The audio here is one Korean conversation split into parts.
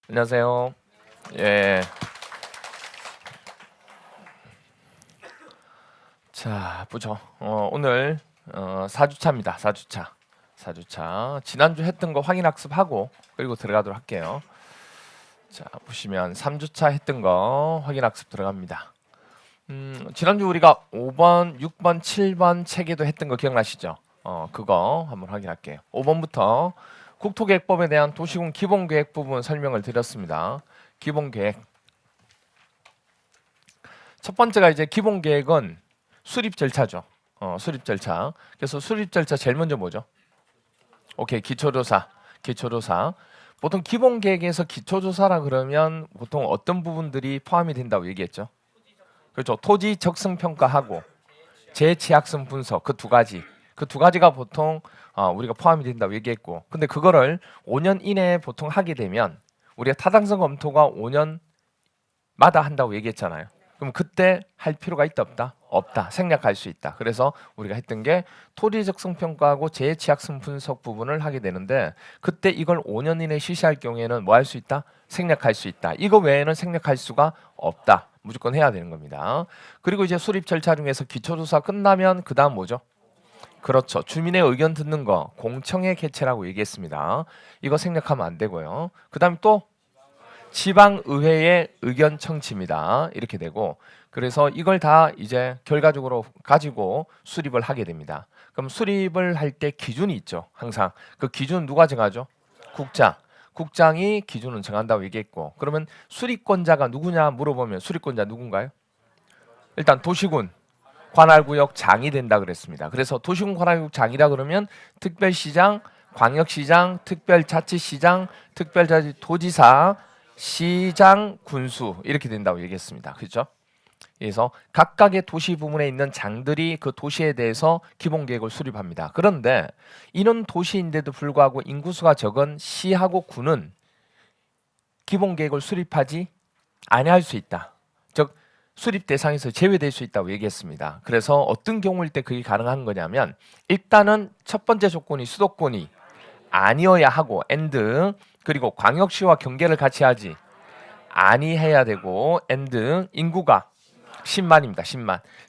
안녕하세요. 예. 자, 보죠. 오늘 4주차입니다. 4주차. 지난주 했던 거 확인 학습하고 그리고 들어가도록 할게요. 자, 보시면 3주차 했던 거 확인 학습 들어갑니다. 지난주 우리가 5번, 6번, 7번 책에도 했던 거 기억나시죠? 그거 한번 확인할게요. 5번부터 국토계획법에 대한 도시군 기본계획 부분 설명을 드렸습니다. 기본계획. 첫 번째가 이제 기본계획은 수립 절차죠. 수립 절차. 그래서 수립 절차 제일 먼저 뭐죠? 오케이, 기초조사. 보통 기본계획에서 기초조사라 그러면 보통 어떤 부분들이 포함이 된다고 얘기했죠? 그렇죠. 토지 적성 평가하고 재취약성 분석 그 두 가지. 그 두 가지가 보통 우리가 포함이 된다고 얘기했고, 근데 그거를 5년 이내에 보통 하게 되면 우리가 타당성 검토가 5년마다 한다고 얘기했잖아요. 그럼 그때 할 필요가 있다 없다? 없다. 생략할 수 있다. 그래서 우리가 했던 게 토지 적성 평가하고 재취약성 분석 부분을 하게 되는데, 그때 이걸 5년 이내에 실시할 경우에는 뭐 할 수 있다? 생략할 수 있다. 이거 외에는 생략할 수가 없다. 무조건 해야 되는 겁니다. 그리고 이제 수립 절차 중에서 기초조사 끝나면 그 다음 뭐죠? 그렇죠. 주민의 의견 듣는 거 공청회 개최라고 얘기했습니다. 이거 생략하면 안 되고요. 그 다음에 또 지방의회의 의견 청취입니다. 이렇게 되고, 그래서 이걸 다 이제 결과적으로 가지고 수립을 하게 됩니다. 그럼 수립을 할 때 기준이 있죠. 항상 그 기준 누가 정하죠? 국장이 기준을 정한다고 얘기했고, 그러면 수립권자가 누구냐 물어보면 수립권자 누군가요? 일단 도시군 관할구역 장이 된다 그랬습니다. 그래서 도시군 관할구역 장이라 그러면 특별시장, 광역시장, 특별자치시장, 특별자치도지사, 시장, 군수 이렇게 된다고 얘기했습니다. 그렇죠? 그래서 각각의 도시 부문에 있는 장들이 그 도시에 대해서 기본계획을 수립합니다. 그런데 이런 도시인데도 불구하고 인구수가 적은 시하고 군은 기본계획을 수립하지 아니할 수 있다. 즉 수립 대상에서 제외될 수 있다고 얘기했습니다. 그래서 어떤 경우일 때 그게 가능한 거냐면, 일단은 첫 번째 조건이 수도권이 아니어야 하고 and, 그리고 광역시와 경계를 같이 하지 아니해야 되고 and, 인구가 10만입니다.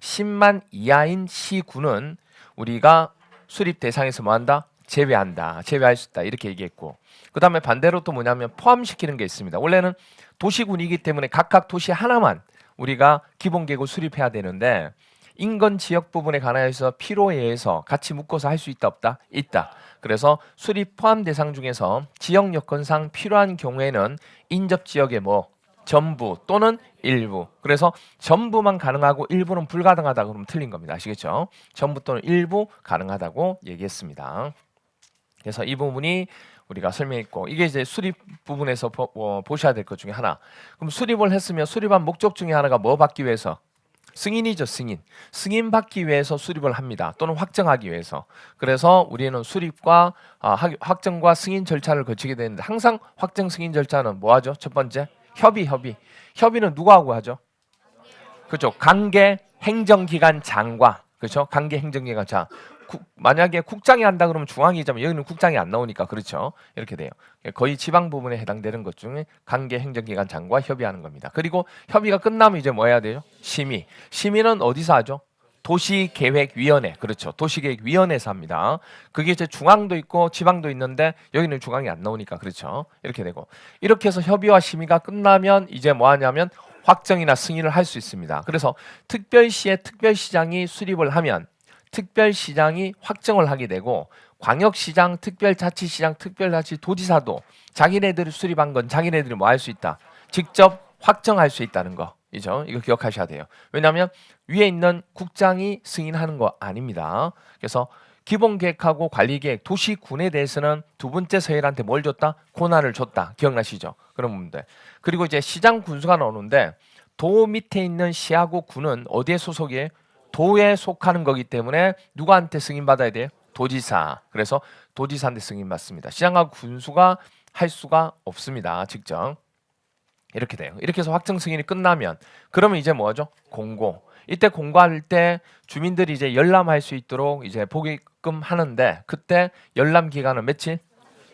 10만 이하인 시군은 우리가 수립 대상에서 뭐한다? 제외할 수 있다. 이렇게 얘기했고, 그 다음에 반대로 또 뭐냐면 포함시키는 게 있습니다. 원래는 도시군이기 때문에 각각 도시 하나만 우리가 기본계획을 수립해야 되는데, 인근 지역 부분에 관하여서 필요에 의해서 같이 묶어서 할 수 있다 없다? 있다. 그래서 수립 포함 대상 중에서 지역 여건상 필요한 경우에는 인접 지역의 뭐 전부 또는 일부. 그래서 전부만 가능하고 일부는 불가능하다 그러면 틀린 겁니다. 아시겠죠? 전부 또는 일부 가능하다고 얘기했습니다. 그래서 이 부분이 우리가 설명했고, 이게 이제 수립 부분에서 보셔야 될 것 중에 하나. 그럼 수립을 했으면 수립한 목적 중에 하나가 뭐 받기 위해서? 승인이죠, 승인. 승인 받기 위해서 수립을 합니다. 또는 확정하기 위해서. 그래서 우리는 수립과 확정과 승인 절차를 거치게 되는데, 항상 확정 승인 절차는 뭐 하죠? 첫 번째, 협의. 협의는 누구하고 하죠? 그렇죠. 관계 행정기관 장과, 그렇죠. 관계 행정기관 장. 만약에 국장이 한다 그러면 중앙이자면 여기는 국장이 안 나오니까, 그렇죠. 이렇게 돼요. 거의 지방 부분에 해당되는 것 중에 관계 행정기관 장과 협의하는 겁니다. 그리고 협의가 끝나면 이제 뭐 해야 돼요? 심의. 심의는 어디서 하죠? 도시계획위원회. 그렇죠. 도시계획위원회에서 합니다. 그게 이제 중앙도 있고 지방도 있는데 여기는 중앙이 안 나오니까, 그렇죠. 이렇게 되고, 이렇게 해서 협의와 심의가 끝나면 이제 뭐 하냐면 확정이나 승인을 할 수 있습니다. 그래서 특별시의 특별시장이 수립을 하면 특별시장이 확정을 하게 되고, 광역시장, 특별자치시장, 특별자치도지사도 자기네들이 수립한 건 자기네들이 뭐 할 수 있다? 직접 확정할 수 있다는 거. 이죠? 이거 기억하셔야 돼요. 왜냐하면 위에 있는 국장이 승인하는 거 아닙니다. 그래서 기본계획하고 관리계획, 도시군에 대해서는 두 번째 서열한테 뭘 줬다? 권한을 줬다. 기억나시죠? 그런 부분들. 그리고 이제 시장 군수가 나오는데, 도 밑에 있는 시하고 군은 어디에 소속이에요? 도에 속하는 거기 때문에 누구한테 승인받아야 돼요? 도지사. 그래서 도지사한테 승인받습니다. 시장하고 군수가 할 수가 없습니다. 직접. 이렇게 돼요. 이렇게 해서 확정 승인이 끝나면 그러면 이제 뭐죠? 공고. 이때 공고할 때 주민들이 이제 열람할 수 있도록 이제 보게끔 하는데, 그때 열람 기간은 며칠?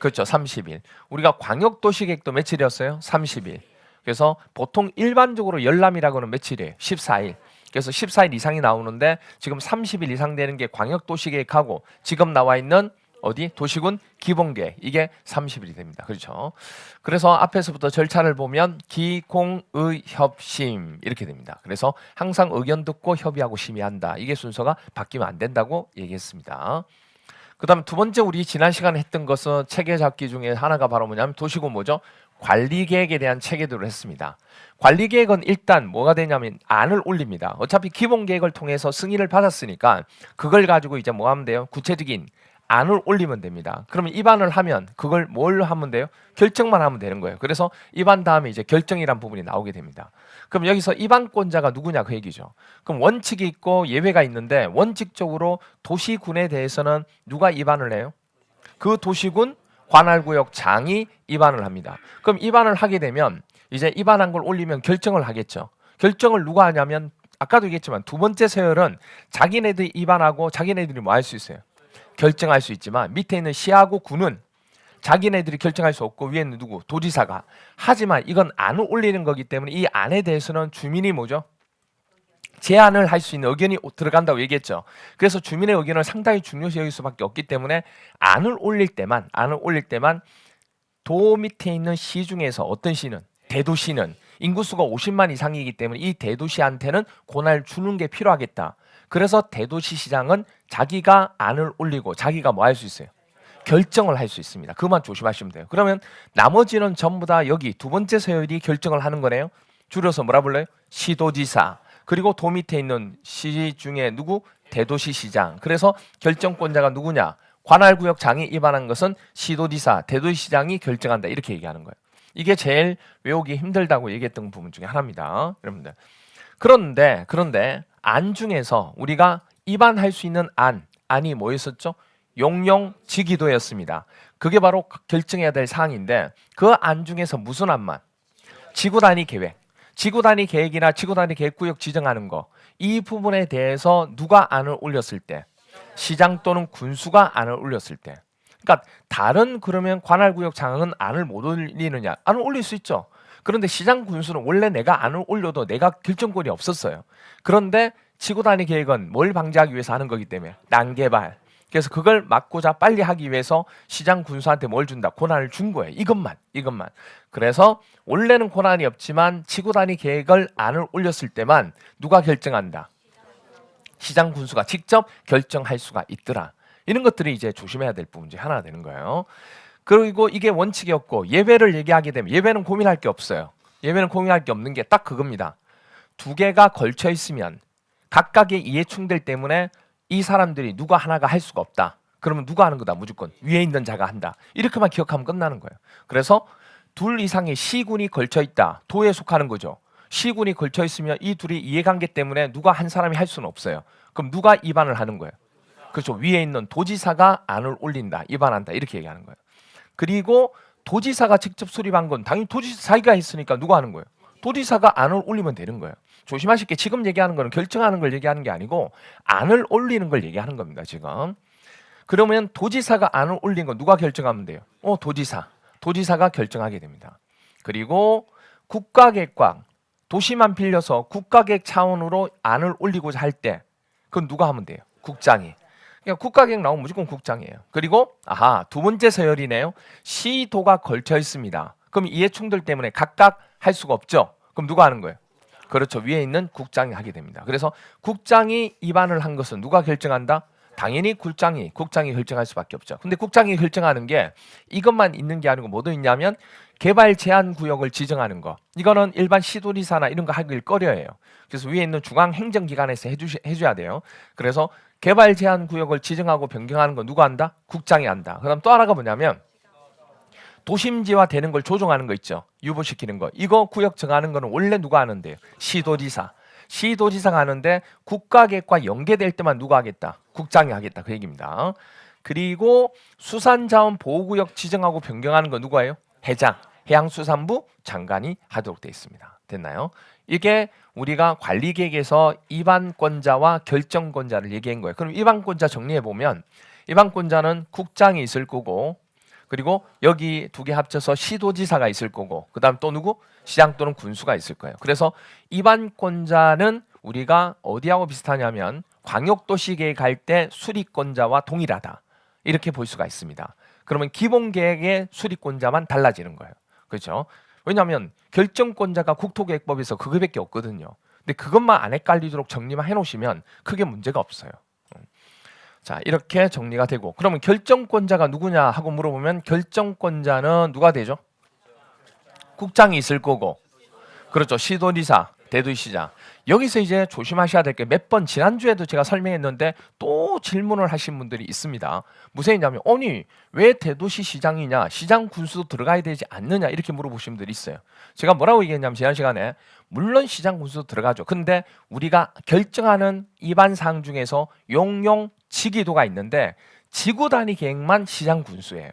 그렇죠. 30일. 우리가 광역도시계획도 며칠이었어요? 30일. 그래서 보통 일반적으로 열람이라고는 며칠이에요? 14일. 그래서 14일 이상이 나오는데 지금 30일 이상 되는 게 광역도시계획하고 지금 나와 있는 어디? 도시군 기본계획. 이게 30일이 됩니다. 그렇죠. 그래서 앞에서부터 절차를 보면 기공의협심 이렇게 됩니다. 그래서 항상 의견 듣고 협의하고 심의한다. 이게 순서가 바뀌면 안 된다고 얘기했습니다. 그 다음에 두 번째 우리 지난 시간에 했던 것은 체계 잡기 중에 하나가 바로 뭐냐면 도시군 뭐죠? 관리계획에 대한 체계들을 했습니다. 관리계획은 일단 뭐가 되냐면 안을 올립니다. 어차피 기본계획을 통해서 승인을 받았으니까 그걸 가지고 이제 뭐 하면 돼요? 구체적인 안을 올리면 됩니다. 그러면 입안을 하면 그걸 뭘 하면 돼요? 결정만 하면 되는 거예요. 그래서 입안 다음에 이제 결정이란 부분이 나오게 됩니다. 그럼 여기서 입안권자가 누구냐 그 얘기죠. 그럼 원칙이 있고 예외가 있는데 원칙적으로 도시군에 대해서는 누가 입안을 해요? 그 도시군 관할구역장이 입안을 합니다. 그럼 입안을 하게 되면 이제 입안한 걸 올리면 결정을 하겠죠. 결정을 누가 하냐면 아까도 얘기했지만 두 번째 서열은 자기네들이 입안하고 자기네들이 뭐 할 수 있어요? 결정할 수 있지만 밑에 있는 시하고 군은 자기네들이 결정할 수 없고 위에는 누구? 도지사가. 하지만 이건 안을 올리는 거기 때문에 이 안에 대해서는 주민이 뭐죠? 제안을 할 수 있는 의견이 들어간다고 얘기했죠. 그래서 주민의 의견을 상당히 중요시 여길 수밖에 없기 때문에 안을 올릴 때만 도 밑에 있는 시 중에서 어떤 시는? 대도시는 인구수가 50만 이상이기 때문에 이 대도시한테는 권한을 주는 게 필요하겠다. 그래서 대도시시장은 자기가 안을 올리고 자기가 뭐 할 수 있어요? 결정을 할 수 있습니다. 그것만 조심하시면 돼요. 그러면 나머지는 전부 다 여기 두 번째 서열이 결정을 하는 거네요. 줄여서 뭐라 불러요? 시도지사. 그리고 도 밑에 있는 시 중에 누구? 대도시시장. 그래서 결정권자가 누구냐? 관할구역장이 입안한 것은 시도지사, 대도시시장이 결정한다. 이렇게 얘기하는 거예요. 이게 제일 외우기 힘들다고 얘기했던 부분 중에 하나입니다. 여러분들. 그런데 안 중에서 우리가 입안할 수 있는 안이 뭐였었죠? 용용지기도였습니다. 그게 바로 결정해야 될 사항인데 그 안 중에서 무슨 안만? 지구단위 계획. 지구단위 계획이나 지구단위 계획구역 지정하는 거. 이 부분에 대해서 누가 안을 올렸을 때? 시장 또는 군수가 안을 올렸을 때. 그러니까 다른 그러면 관할구역장은 안을 못 올리느냐? 안을 올릴 수 있죠. 그런데 시장 군수는 원래 내가 안을 올려도 내가 결정권이 없었어요. 그런데 지구단위 계획은 뭘 방지하기 위해서 하는 거기 때문에 난개발. 그래서 그걸 막고자 빨리 하기 위해서 시장 군수한테 뭘 준다? 권한을 준 거예요. 이것만. 그래서 원래는 권한이 없지만 지구단위 계획을 안을 올렸을 때만 누가 결정한다? 시장 군수가 직접 결정할 수가 있더라. 이런 것들이 이제 조심해야 될 부분 중에 하나가 되는 거예요. 그리고 이게 원칙이었고 예외를 얘기하게 되면 예외는 고민할 게 없어요. 예외는 고민할 게 없는 게 딱 그겁니다. 두 개가 걸쳐 있으면 각각의 이해 충돌 때문에 이 사람들이 누가 하나가 할 수가 없다. 그러면 누가 하는 거다? 무조건 위에 있는 자가 한다. 이렇게만 기억하면 끝나는 거예요. 그래서 둘 이상의 시군이 걸쳐 있다. 도에 속하는 거죠. 시군이 걸쳐 있으면 이 둘이 이해관계 때문에 누가 한 사람이 할 수는 없어요. 그럼 누가 입안을 하는 거예요? 그렇죠. 위에 있는 도지사가 안을 올린다. 입안한다. 이렇게 얘기하는 거예요. 그리고 도지사가 직접 수립한 건 당연히 도지사 자기가 했으니까 누가 하는 거예요? 도지사가 안을 올리면 되는 거예요. 조심하실 게 지금 얘기하는 거는 결정하는 걸 얘기하는 게 아니고 안을 올리는 걸 얘기하는 겁니다. 지금. 그러면 도지사가 안을 올린 건 누가 결정하면 돼요? 도지사가 결정하게 됩니다. 그리고 국가계획과 도시만 빌려서 국가계획 차원으로 안을 올리고자 할 때 그건 누가 하면 돼요? 국장이. 그러니까 국가계획 나오면 무조건 국장이에요. 그리고 두 번째 서열이네요. 시도가 걸쳐 있습니다. 그럼 이해 충돌 때문에 각각 할 수가 없죠. 그럼 누가 하는 거예요? 그렇죠. 위에 있는 국장이 하게 됩니다. 그래서 국장이 입안을 한 것은 누가 결정한다? 당연히 국장이 결정할 수밖에 없죠. 근데 국장이 결정하는 게 이것만 있는 게 아니고 뭐도 있냐면 개발 제한 구역을 지정하는 거. 이거는 일반 시도지사나 이런 거 하길 꺼려해요. 그래서 위에 있는 중앙행정기관에서 해줘야 돼요. 그래서 개발 제한 구역을 지정하고 변경하는 건 누가 한다? 국장이 한다. 그다음 또 하나가 뭐냐면 도심지화 되는 걸 조정하는 거 있죠. 유보시키는 거. 이거 구역 정하는 거는 원래 누가 하는데요? 시도지사가 하는데 국가계획과 연계될 때만 누가 하겠다? 국장이 하겠다. 그 얘기입니다. 그리고 수산자원 보호구역 지정하고 변경하는 거 누가 해요? 해양수산부 장관이 하도록 되어 있습니다. 됐나요? 이게 우리가 관리계획에서 입안권자와 결정권자를 얘기한 거예요. 그럼 입안권자 정리해 보면 입안권자는 국장이 있을 거고 그리고 여기 두 개 합쳐서 시도지사가 있을 거고 그다음 또 누구? 시장 또는 군수가 있을 거예요. 그래서 이반권자는 우리가 어디하고 비슷하냐면 광역도시계획 할 때 수리권자와 동일하다. 이렇게 볼 수가 있습니다. 그러면 기본계획의 수리권자만 달라지는 거예요. 그렇죠? 왜냐하면 결정권자가 국토계획법에서 그거밖에 없거든요. 근데 그것만 안 헷갈리도록 정리만 해놓으시면 크게 문제가 없어요. 자, 이렇게 정리가 되고 그러면 결정권자가 누구냐 하고 물어보면 결정권자는 누가 되죠? 국장이 있을 거고 그렇죠. 시도지사, 대도시장. 여기서 이제 조심하셔야 될 게 몇 번 지난주에도 제가 설명했는데 또 질문을 하신 분들이 있습니다. 무슨 얘기냐면 아니 왜 대도시시장이냐 시장 군수도 들어가야 되지 않느냐 이렇게 물어보신 분들이 있어요. 제가 뭐라고 얘기했냐면 지난 시간에 물론 시장 군수도 들어가죠. 근데 우리가 결정하는 입안 사항 중에서 용용 지기도가 있는데 지구 단위 계획만 시장 군수예요.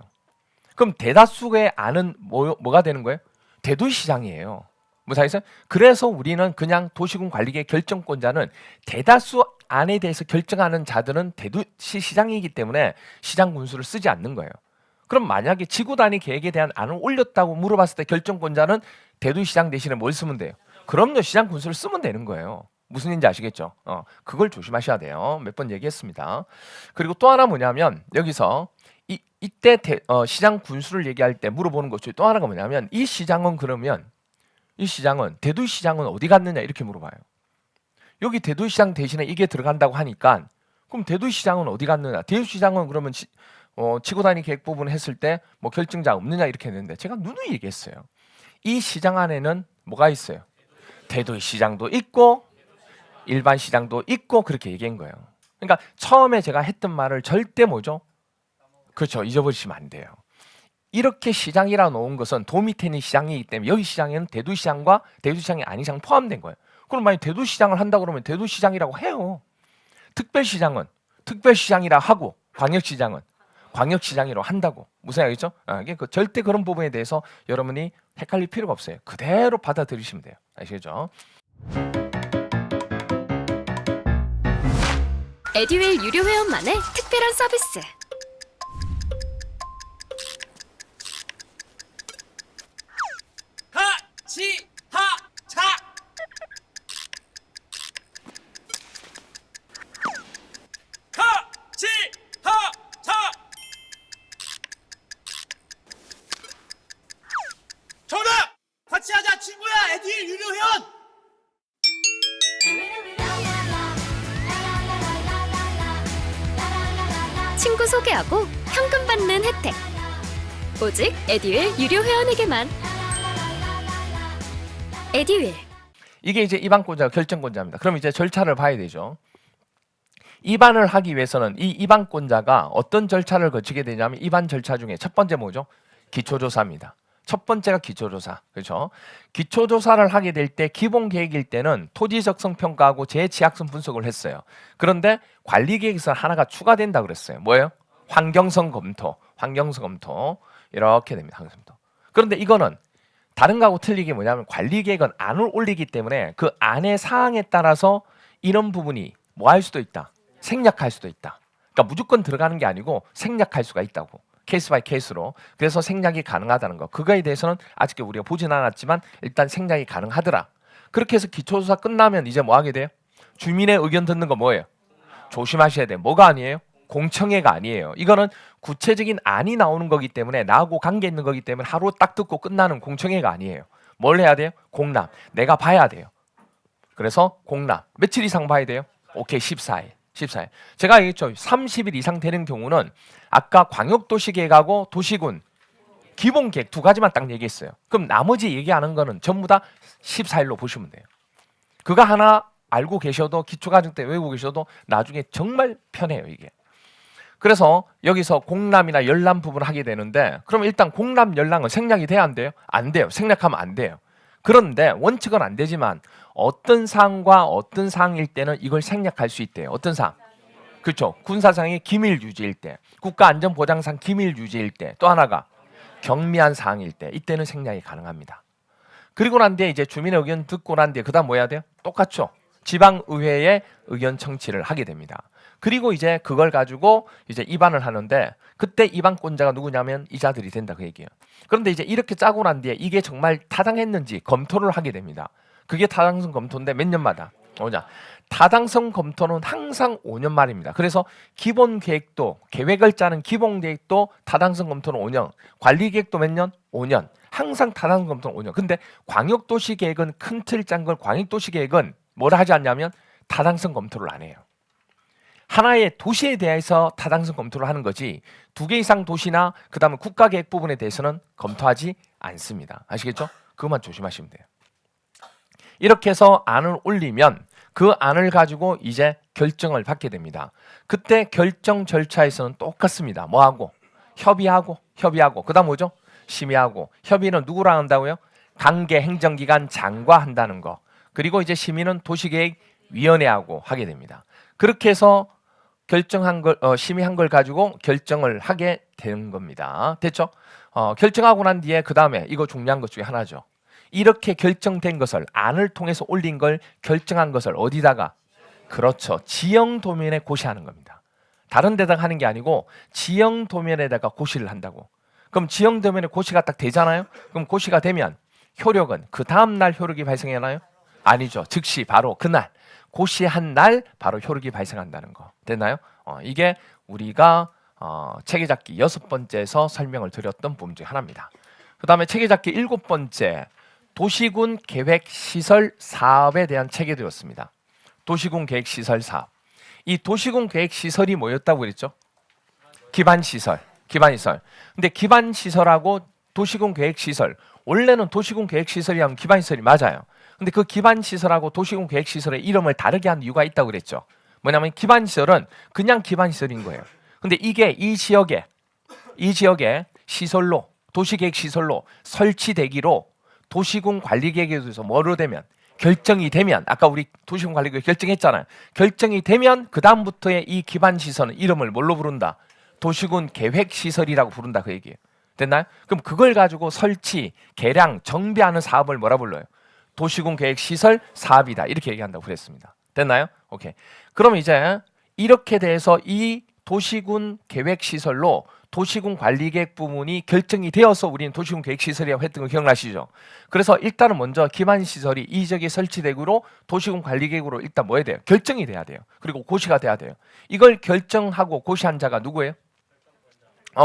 그럼 대다수의 안은 뭐가 되는 거예요? 대도시장이에요. 무사해서 그래서 우리는 그냥 도시군 관리계 결정권자는 대다수 안에 대해서 결정하는 자들은 대도시시장이기 때문에 시장 군수를 쓰지 않는 거예요. 그럼 만약에 지구 단위 계획에 대한 안을 올렸다고 물어봤을 때 결정권자는 대도시장 대신에 뭘 쓰면 돼요? 그럼요, 시장 군수를 쓰면 되는 거예요. 무슨 얘기인지 아시겠죠? 그걸 조심하셔야 돼요. 몇 번 얘기했습니다. 그리고 또 하나 뭐냐면 여기서 이때 시장 군수를 얘기할 때 물어보는 것 중에 또 하나가 뭐냐면 이 시장은 그러면 이 시장은 대도시장은 어디 갔느냐 이렇게 물어봐요. 여기 대도시장 대신에 이게 들어간다고 하니까 그럼 대도시장은 어디 갔느냐? 대도시장은 그러면 지구 단위 계획 부분 했을 때 뭐 결정자 없느냐 이렇게 했는데 제가 누누이 얘기했어요. 이 시장 안에는 뭐가 있어요? 대도시장도 있고 일반 시장도 있고 그렇게 얘기한 거예요. 그러니까 처음에 제가 했던 말을 절대 뭐죠? 그렇죠. 잊어버리시면 안 돼요. 이렇게 시장이라 놓은 것은 도 밑에 있는 시장이기 때문에 여기 시장에는 대도시장과 대도시장이 아닌 시장 포함된 거예요. 그럼 만약 대도시장을 한다 그러면 대도시장이라고 해요. 특별시장은 특별시장이라 하고 광역시장은 광역시장이라고 한다고. 무슨 얘기죠? 이게 절대 그런 부분에 대해서 여러분이 헷갈릴 필요가 없어요. 그대로 받아들이시면 돼요. 아시겠죠? 에듀윌 유료 회원만의 특별한 서비스. 하치하차 하치하차 정답! 같이 하자 친구야 에듀윌 유료 회원 친구 소개하고 현금 받는 혜택. 오직 에듀윌 유료 회원에게만. 에듀윌. 이게 이제 입안권자가 결정권자입니다. 그럼 이제 절차를 봐야 되죠. 입안을 하기 위해서는 이 입안권자가 어떤 절차를 거치게 되냐면 입안 절차 중에 첫 번째 뭐죠? 기초조사입니다. 첫 번째가 기초조사. 그렇죠? 기초조사를 하게 될 때 기본 계획일 때는 토지 적성 평가하고 재취약성 분석을 했어요. 그런데 관리 계획에서 하나가 추가된다 그랬어요. 뭐예요? 환경성 검토. 환경성 검토. 이렇게 됩니다. 환경성 검토. 그런데 이거는 다른 거하고 틀리게 뭐냐면 관리 계획은 안을 올리기 때문에 그 안의 사항에 따라서 이런 부분이 뭐 할 수도 있다. 생략할 수도 있다. 그러니까 무조건 들어가는 게 아니고 생략할 수가 있다고. 케이스 바이 케이스로. 그래서 생략이 가능하다는 거. 그거에 대해서는 아직 우리가 보진 않았지만 일단 생략이 가능하더라. 그렇게 해서 기초조사 끝나면 이제 뭐 하게 돼요? 주민의 의견 듣는 거 뭐예요? 조심하셔야 돼요. 뭐가 아니에요? 공청회가 아니에요. 이거는 구체적인 안이 나오는 거기 때문에 나하고 관계 있는 거기 때문에 하루 딱 듣고 끝나는 공청회가 아니에요. 뭘 해야 돼요? 공람. 내가 봐야 돼요. 그래서 공람. 며칠 이상 봐야 돼요? 오케이, 14일. 14일. 제가 얘기했죠. 30일 이상 되는 경우는 아까 광역도시계획하고 도시군 기본계획 두 가지만 딱 얘기했어요. 그럼 나머지 얘기하는 거는 전부 다 14일로 보시면 돼요. 그거 하나 알고 계셔도 기초과정 때 외우고 계셔도 나중에 정말 편해요, 이게. 그래서 여기서 공람이나 열람 부분을 하게 되는데 그럼 일단 공람, 열람은 생략이 돼야 안 돼요? 안 돼요. 생략하면 안 돼요. 그런데 원칙은 안 되지만 어떤 사항과 어떤 사항일 때는 이걸 생략할 수 있대요. 어떤 사항? 그렇죠. 군사상의 기밀 유지일 때, 국가안전보장상 기밀 유지일 때, 또 하나가 경미한 사항일 때 이때는 생략이 가능합니다. 그리고 난 뒤에 이제 주민의 의견 듣고 난 뒤에 그다음 뭐 해야 돼요? 똑같죠. 지방의회에 의견 청취를 하게 됩니다. 그리고 이제 그걸 가지고 이제 입안을 하는데 그때 입안권자가 누구냐면 이자들이 된다 그 얘기예요. 그런데 이제 이렇게 짜고 난 뒤에 이게 정말 타당했는지 검토를 하게 됩니다. 그게 타당성 검토인데 몇 년마다 오냐? 타당성 검토는 항상 5년 말입니다. 그래서 기본 계획도 계획을 짜는 기본 계획도 타당성 검토는 5년, 관리 계획도 몇 년? 5년. 항상 타당성 검토는 5년. 근데 광역도시 계획은 큰 틀 짠 걸 광역도시 계획은 뭘 하지 않냐면 타당성 검토를 안 해요. 하나의 도시에 대해서 타당성 검토를 하는 거지 2개 이상 도시나 그다음에 국가계획 부분에 대해서는 검토하지 않습니다. 아시겠죠? 그것만 조심하시면 돼요. 이렇게 해서 안을 올리면 그 안을 가지고 이제 결정을 받게 됩니다. 그때 결정 절차에서는 똑같습니다. 뭐하고? 협의하고 그다음 뭐죠? 심의하고. 협의는 누구랑 한다고요? 관계 행정기관 장과 한다는 거. 그리고 이제 심의는 도시계획위원회하고 하게 됩니다. 그렇게 해서 결정한 걸 심의한 걸 가지고 결정을 하게 되는 겁니다. 됐죠? 결정하고 난 뒤에 그 다음에 이거 중요한 것 중에 하나죠. 이렇게 결정된 것을 안을 통해서 올린 걸 결정한 것을 어디다가? 그렇죠. 지형 도면에 고시하는 겁니다. 다른 데다가 하는 게 아니고 지형 도면에다가 고시를 한다고. 그럼 지형 도면에 고시가 딱 되잖아요. 그럼 고시가 되면 효력은 그 다음 날 효력이 발생하나요? 아니죠. 즉시 바로 그날 고시한 날 바로 효력이 발생한다는 거. 됐나요? 이게 우리가 체계잡기 6번째에서 설명을 드렸던 부분 중 하나입니다. 그 다음에 체계잡기 7번째 도시군 계획시설 사업에 대한 체계되었습니다. 도시군 계획시설 사업. 이 도시군 계획시설이 뭐였다고 그랬죠? 기반시설. 근데 기반시설하고 도시군 계획시설 원래는 도시군 계획시설이 하면 기반시설이 맞아요. 근데 그 기반시설하고 도시군 계획시설의 이름을 다르게 한 이유가 있다고 그랬죠. 뭐냐면 기반시설은 그냥 기반시설인 거예요. 근데 이게 이 지역에 시설로 도시계획시설로 설치되기로 도시군 관리계획에 대해서 뭐로 되면 결정이 되면 아까 우리 도시군 관리계획 결정했잖아요. 결정이 되면 그 다음부터의 이 기반시설은 이름을 뭘로 부른다? 도시군 계획시설이라고 부른다 그 얘기예요. 됐나요? 그럼 그걸 가지고 설치, 개량, 정비하는 사업을 뭐라 불러요? 도시군 계획시설 사업이다 이렇게 얘기한다고 그랬습니다. 됐나요? 오케이. 그럼 이제 이렇게 돼서 이 도시군 계획시설로 도시군 관리계획 부분이 결정이 되어서 우리는 도시군 계획시설이라고 했던 거 기억나시죠? 그래서 일단은 먼저 기반시설이 이 지역에 설치되기로 도시군 관리계획으로 일단 뭐 해야 돼요? 결정이 돼야 돼요. 그리고 고시가 돼야 돼요. 이걸 결정하고 고시한 자가 누구예요?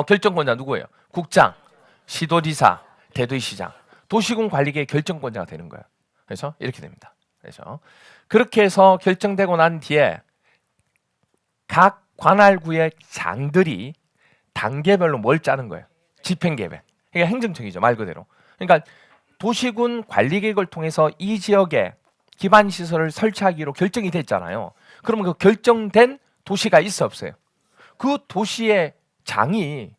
결정권자 누구예요? 국장, 시도지사, 대도시장. 도시군 관리계획 결정권자가 되는 거예요. 그래서 이렇게 됩니다. 그래서 그렇게 해서 결정되고 난 뒤에 각 관할구의 장들이 단계별로 뭘 짜는 거예요? 집행계획. 그러니까 행정청이죠, 말 그대로. 그러니까 도시군 관리계획을 통해서 이 지역에 기반시설을 설치하기로 결정이 됐잖아요. 그러면 그 결정된 도시가 있어 없어요? 그 도시의 장이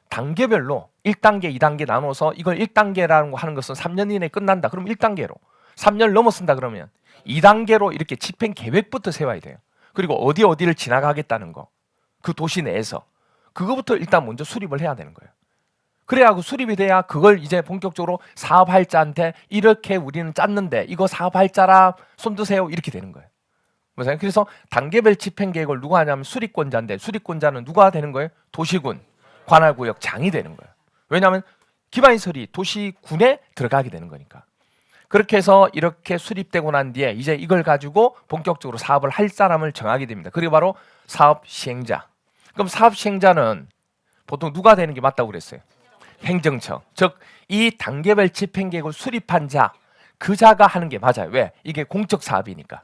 단계별로 1단계, 2단계 나눠서 이걸 1단계라는 거 하는 것은 3년 이내에 끝난다. 그럼 1단계로. 3년 넘었습니다. 그러면 2단계로 이렇게 집행 계획부터 세워야 돼요. 그리고 어디를 지나가겠다는 거. 그 도시 내에서. 그거부터 일단 먼저 수립을 해야 되는 거예요. 그래야 그 수립이 돼야 그걸 이제 본격적으로 사업할 자한테 이렇게 우리는 짰는데 이거 사업할 자라 손 드세요. 이렇게 되는 거예요. 그래서 단계별 집행 계획을 누가 하냐면 수립권자인데 수립권자는 누가 되는 거예요? 도시군, 관할구역 장이 되는 거예요. 왜냐하면 기반시설이 도시군에 들어가게 되는 거니까. 그렇게 해서 이렇게 수립되고 난 뒤에 이제 이걸 가지고 본격적으로 사업을 할 사람을 정하게 됩니다. 그리고 바로 사업 시행자. 그럼 사업 시행자는 보통 누가 되는 게 맞다고 그랬어요? 행정청. 즉 이 단계별 집행 계획을 수립한 자, 그 자가 하는 게 맞아요. 왜? 이게 공적 사업이니까.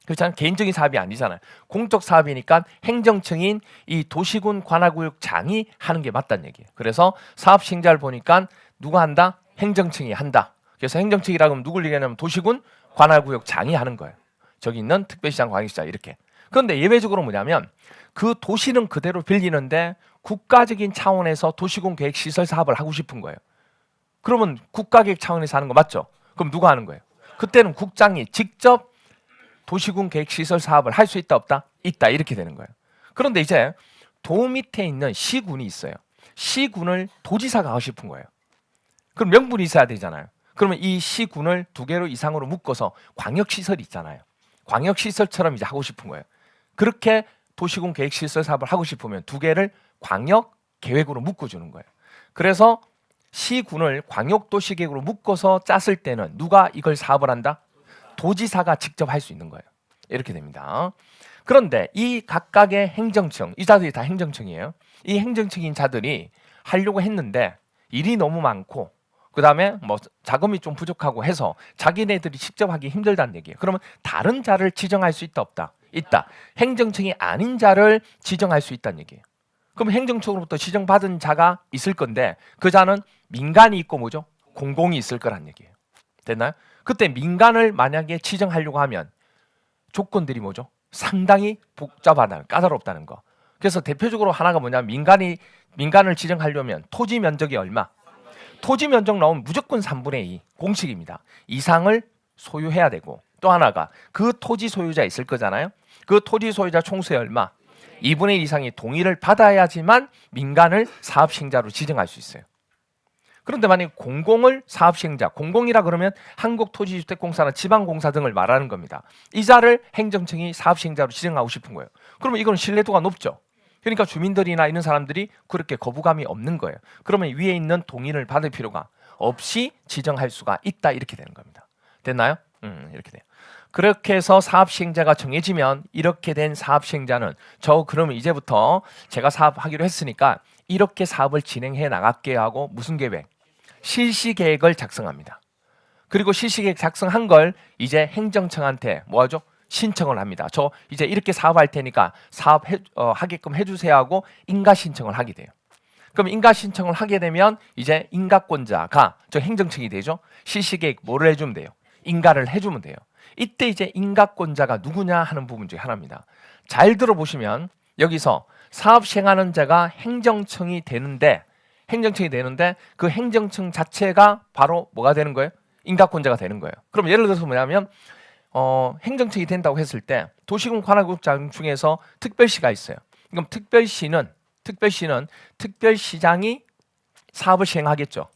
그렇잖아요. 개인적인 사업이 아니잖아요. 공적 사업이니까 행정청인 이 도시군 관할구역 장이 하는 게 맞다는 얘기예요. 그래서 사업 시행자를 보니까 누가 한다? 행정청이 한다. 그래서 행정청이라고 하면 누굴 얘기하냐면 도시군 관할구역 장이 하는 거예요. 저기 있는 특별시장, 광역시장 이렇게. 그런데 예외적으로 뭐냐면 그 도시는 그대로 빌리는데 국가적인 차원에서 도시군 계획시설 사업을 하고 싶은 거예요. 그러면 국가계획 차원에서 하는 거 맞죠? 그럼 누가 하는 거예요? 그때는 국장이 직접 도시군 계획시설 사업을 할 수 있다 없다? 있다 이렇게 되는 거예요. 그런데 이제 도 밑에 있는 시군이 있어요. 시군을 도지사가 하고 싶은 거예요. 그럼 명분이 있어야 되잖아요. 그러면 이 시군을 2개로 이상으로 묶어서 광역시설이 있잖아요. 광역시설처럼 이제 하고 싶은 거예요. 그렇게 도시군 계획 시설 사업을 하고 싶으면 두 개를 광역 계획으로 묶어주는 거예요. 그래서 시군을 광역도시계획으로 묶어서 짰을 때는 누가 이걸 사업을 한다? 도지사가 직접 할 수 있는 거예요. 이렇게 됩니다. 그런데 이 각각의 행정청, 이 자들이 다 행정청이에요. 이 행정청인 자들이 하려고 했는데 일이 너무 많고 그 다음에 뭐 자금이 좀 부족하고 해서 자기네들이 직접 하기 힘들다는 얘기예요. 그러면 다른 자를 지정할 수 있다 없다? 있다. 행정청이 아닌 자를 지정할 수 있다는 얘기예요. 그럼 행정청으로부터 지정받은 자가 있을 건데 그 자는 민간이 있고 뭐죠? 공공이 있을 거란 얘기예요. 됐나요? 그때 민간을 만약에 지정하려고 하면 조건들이 뭐죠? 상당히 복잡하다는, 까다롭다는 거. 그래서 대표적으로 하나가 뭐냐면 민간을 지정하려면 토지 면적이 얼마? 토지 면적 나오면 무조건 3분의 2 공식입니다. 이상을 소유해야 되고 또 하나가 그 토지 소유자 있을 거잖아요. 그 토지 소유자 총수의 얼마? 2분의 1 이상의 동의를 받아야지만 민간을 사업시행자로 지정할 수 있어요. 그런데 만약 공공을 사업시행자, 공공이라 그러면 한국토지주택공사나 지방공사 등을 말하는 겁니다. 이 자를 행정청이 사업시행자로 지정하고 싶은 거예요. 그러면 이건 신뢰도가 높죠. 그러니까 주민들이나 이런 사람들이 그렇게 거부감이 없는 거예요. 그러면 위에 있는 동의를 받을 필요가 없이 지정할 수가 있다 이렇게 되는 겁니다. 됐나요? 이렇게 돼요. 그렇게 해서 사업시행자가 정해지면 이렇게 된 사업시행자는 그러면 이제부터 제가 사업하기로 했으니까 이렇게 사업을 진행해 나갈게요 하고 무슨 계획? 실시계획을 작성합니다. 그리고 실시계획 작성한 걸 이제 행정청한테 뭐하죠? 신청을 합니다. 저 이제 이렇게 사업할 테니까 하게끔 해주세요 하고 인가 신청을 하게 돼요. 그럼 인가 신청을 하게 되면 이제 인가권자가 행정청이 되죠. 실시계획 뭐를 해주면 돼요? 인가를 해주면 돼요. 이때 이제 인가권자가 누구냐 하는 부분 중에 하나입니다. 잘 들어보시면 여기서 사업 시행하는 자가 행정청이 되는데 그 행정청 자체가 바로 뭐가 되는 거예요? 인가권자가 되는 거예요. 그럼 예를 들어서 뭐냐면 행정청이 된다고 했을 때 도시군 관할국장 중에서 특별시가 있어요. 그럼 특별시는 특별시장이 사업을 시행하겠죠.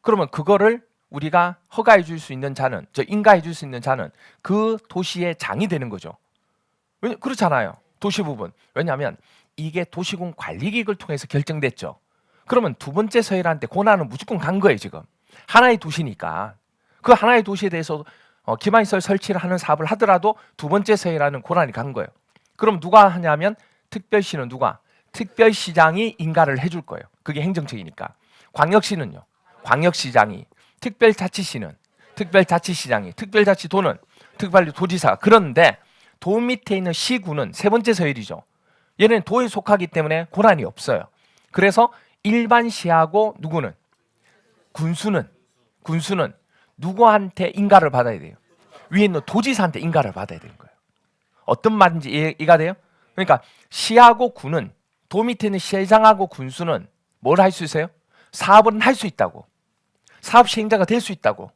그러면 그거를 우리가 허가해 줄 수 있는 자는, 인가해 줄 수 있는 자는 그 도시의 장이 되는 거죠. 그렇잖아요. 도시 부분. 왜냐하면 이게 도시군 관리계획을 통해서 결정됐죠. 그러면 두 번째 서열한테 권한은 무조건 간 거예요, 지금. 하나의 도시니까. 그 하나의 도시에 대해서 기반시설 설치를 하는 사업을 하더라도 두 번째 서열하는 권한이 간 거예요. 그럼 누가 하냐면 특별시는 누가? 특별시장이 인가를 해줄 거예요. 그게 행정청이니까. 광역시는요. 광역시장이. 특별자치시는 특별자치시장이. 특별자치도는 특별도지사. 그런데 도 밑에 있는 시군은 세 번째 서열이죠. 얘는 도에 속하기 때문에 권한이 없어요. 그래서 일반 시하고 누구는? 군수는 누구한테 인가를 받아야 돼요? 위에 있는 도지사한테 인가를 받아야 되는 거예요. 어떤 말인지 이해가 돼요? 그러니까 시하고 군은 도 밑에 있는 시장하고 군수는 뭘 할 수 있어요? 사업은 할 수 있다고. 사업 시행자가 될 수 있다고.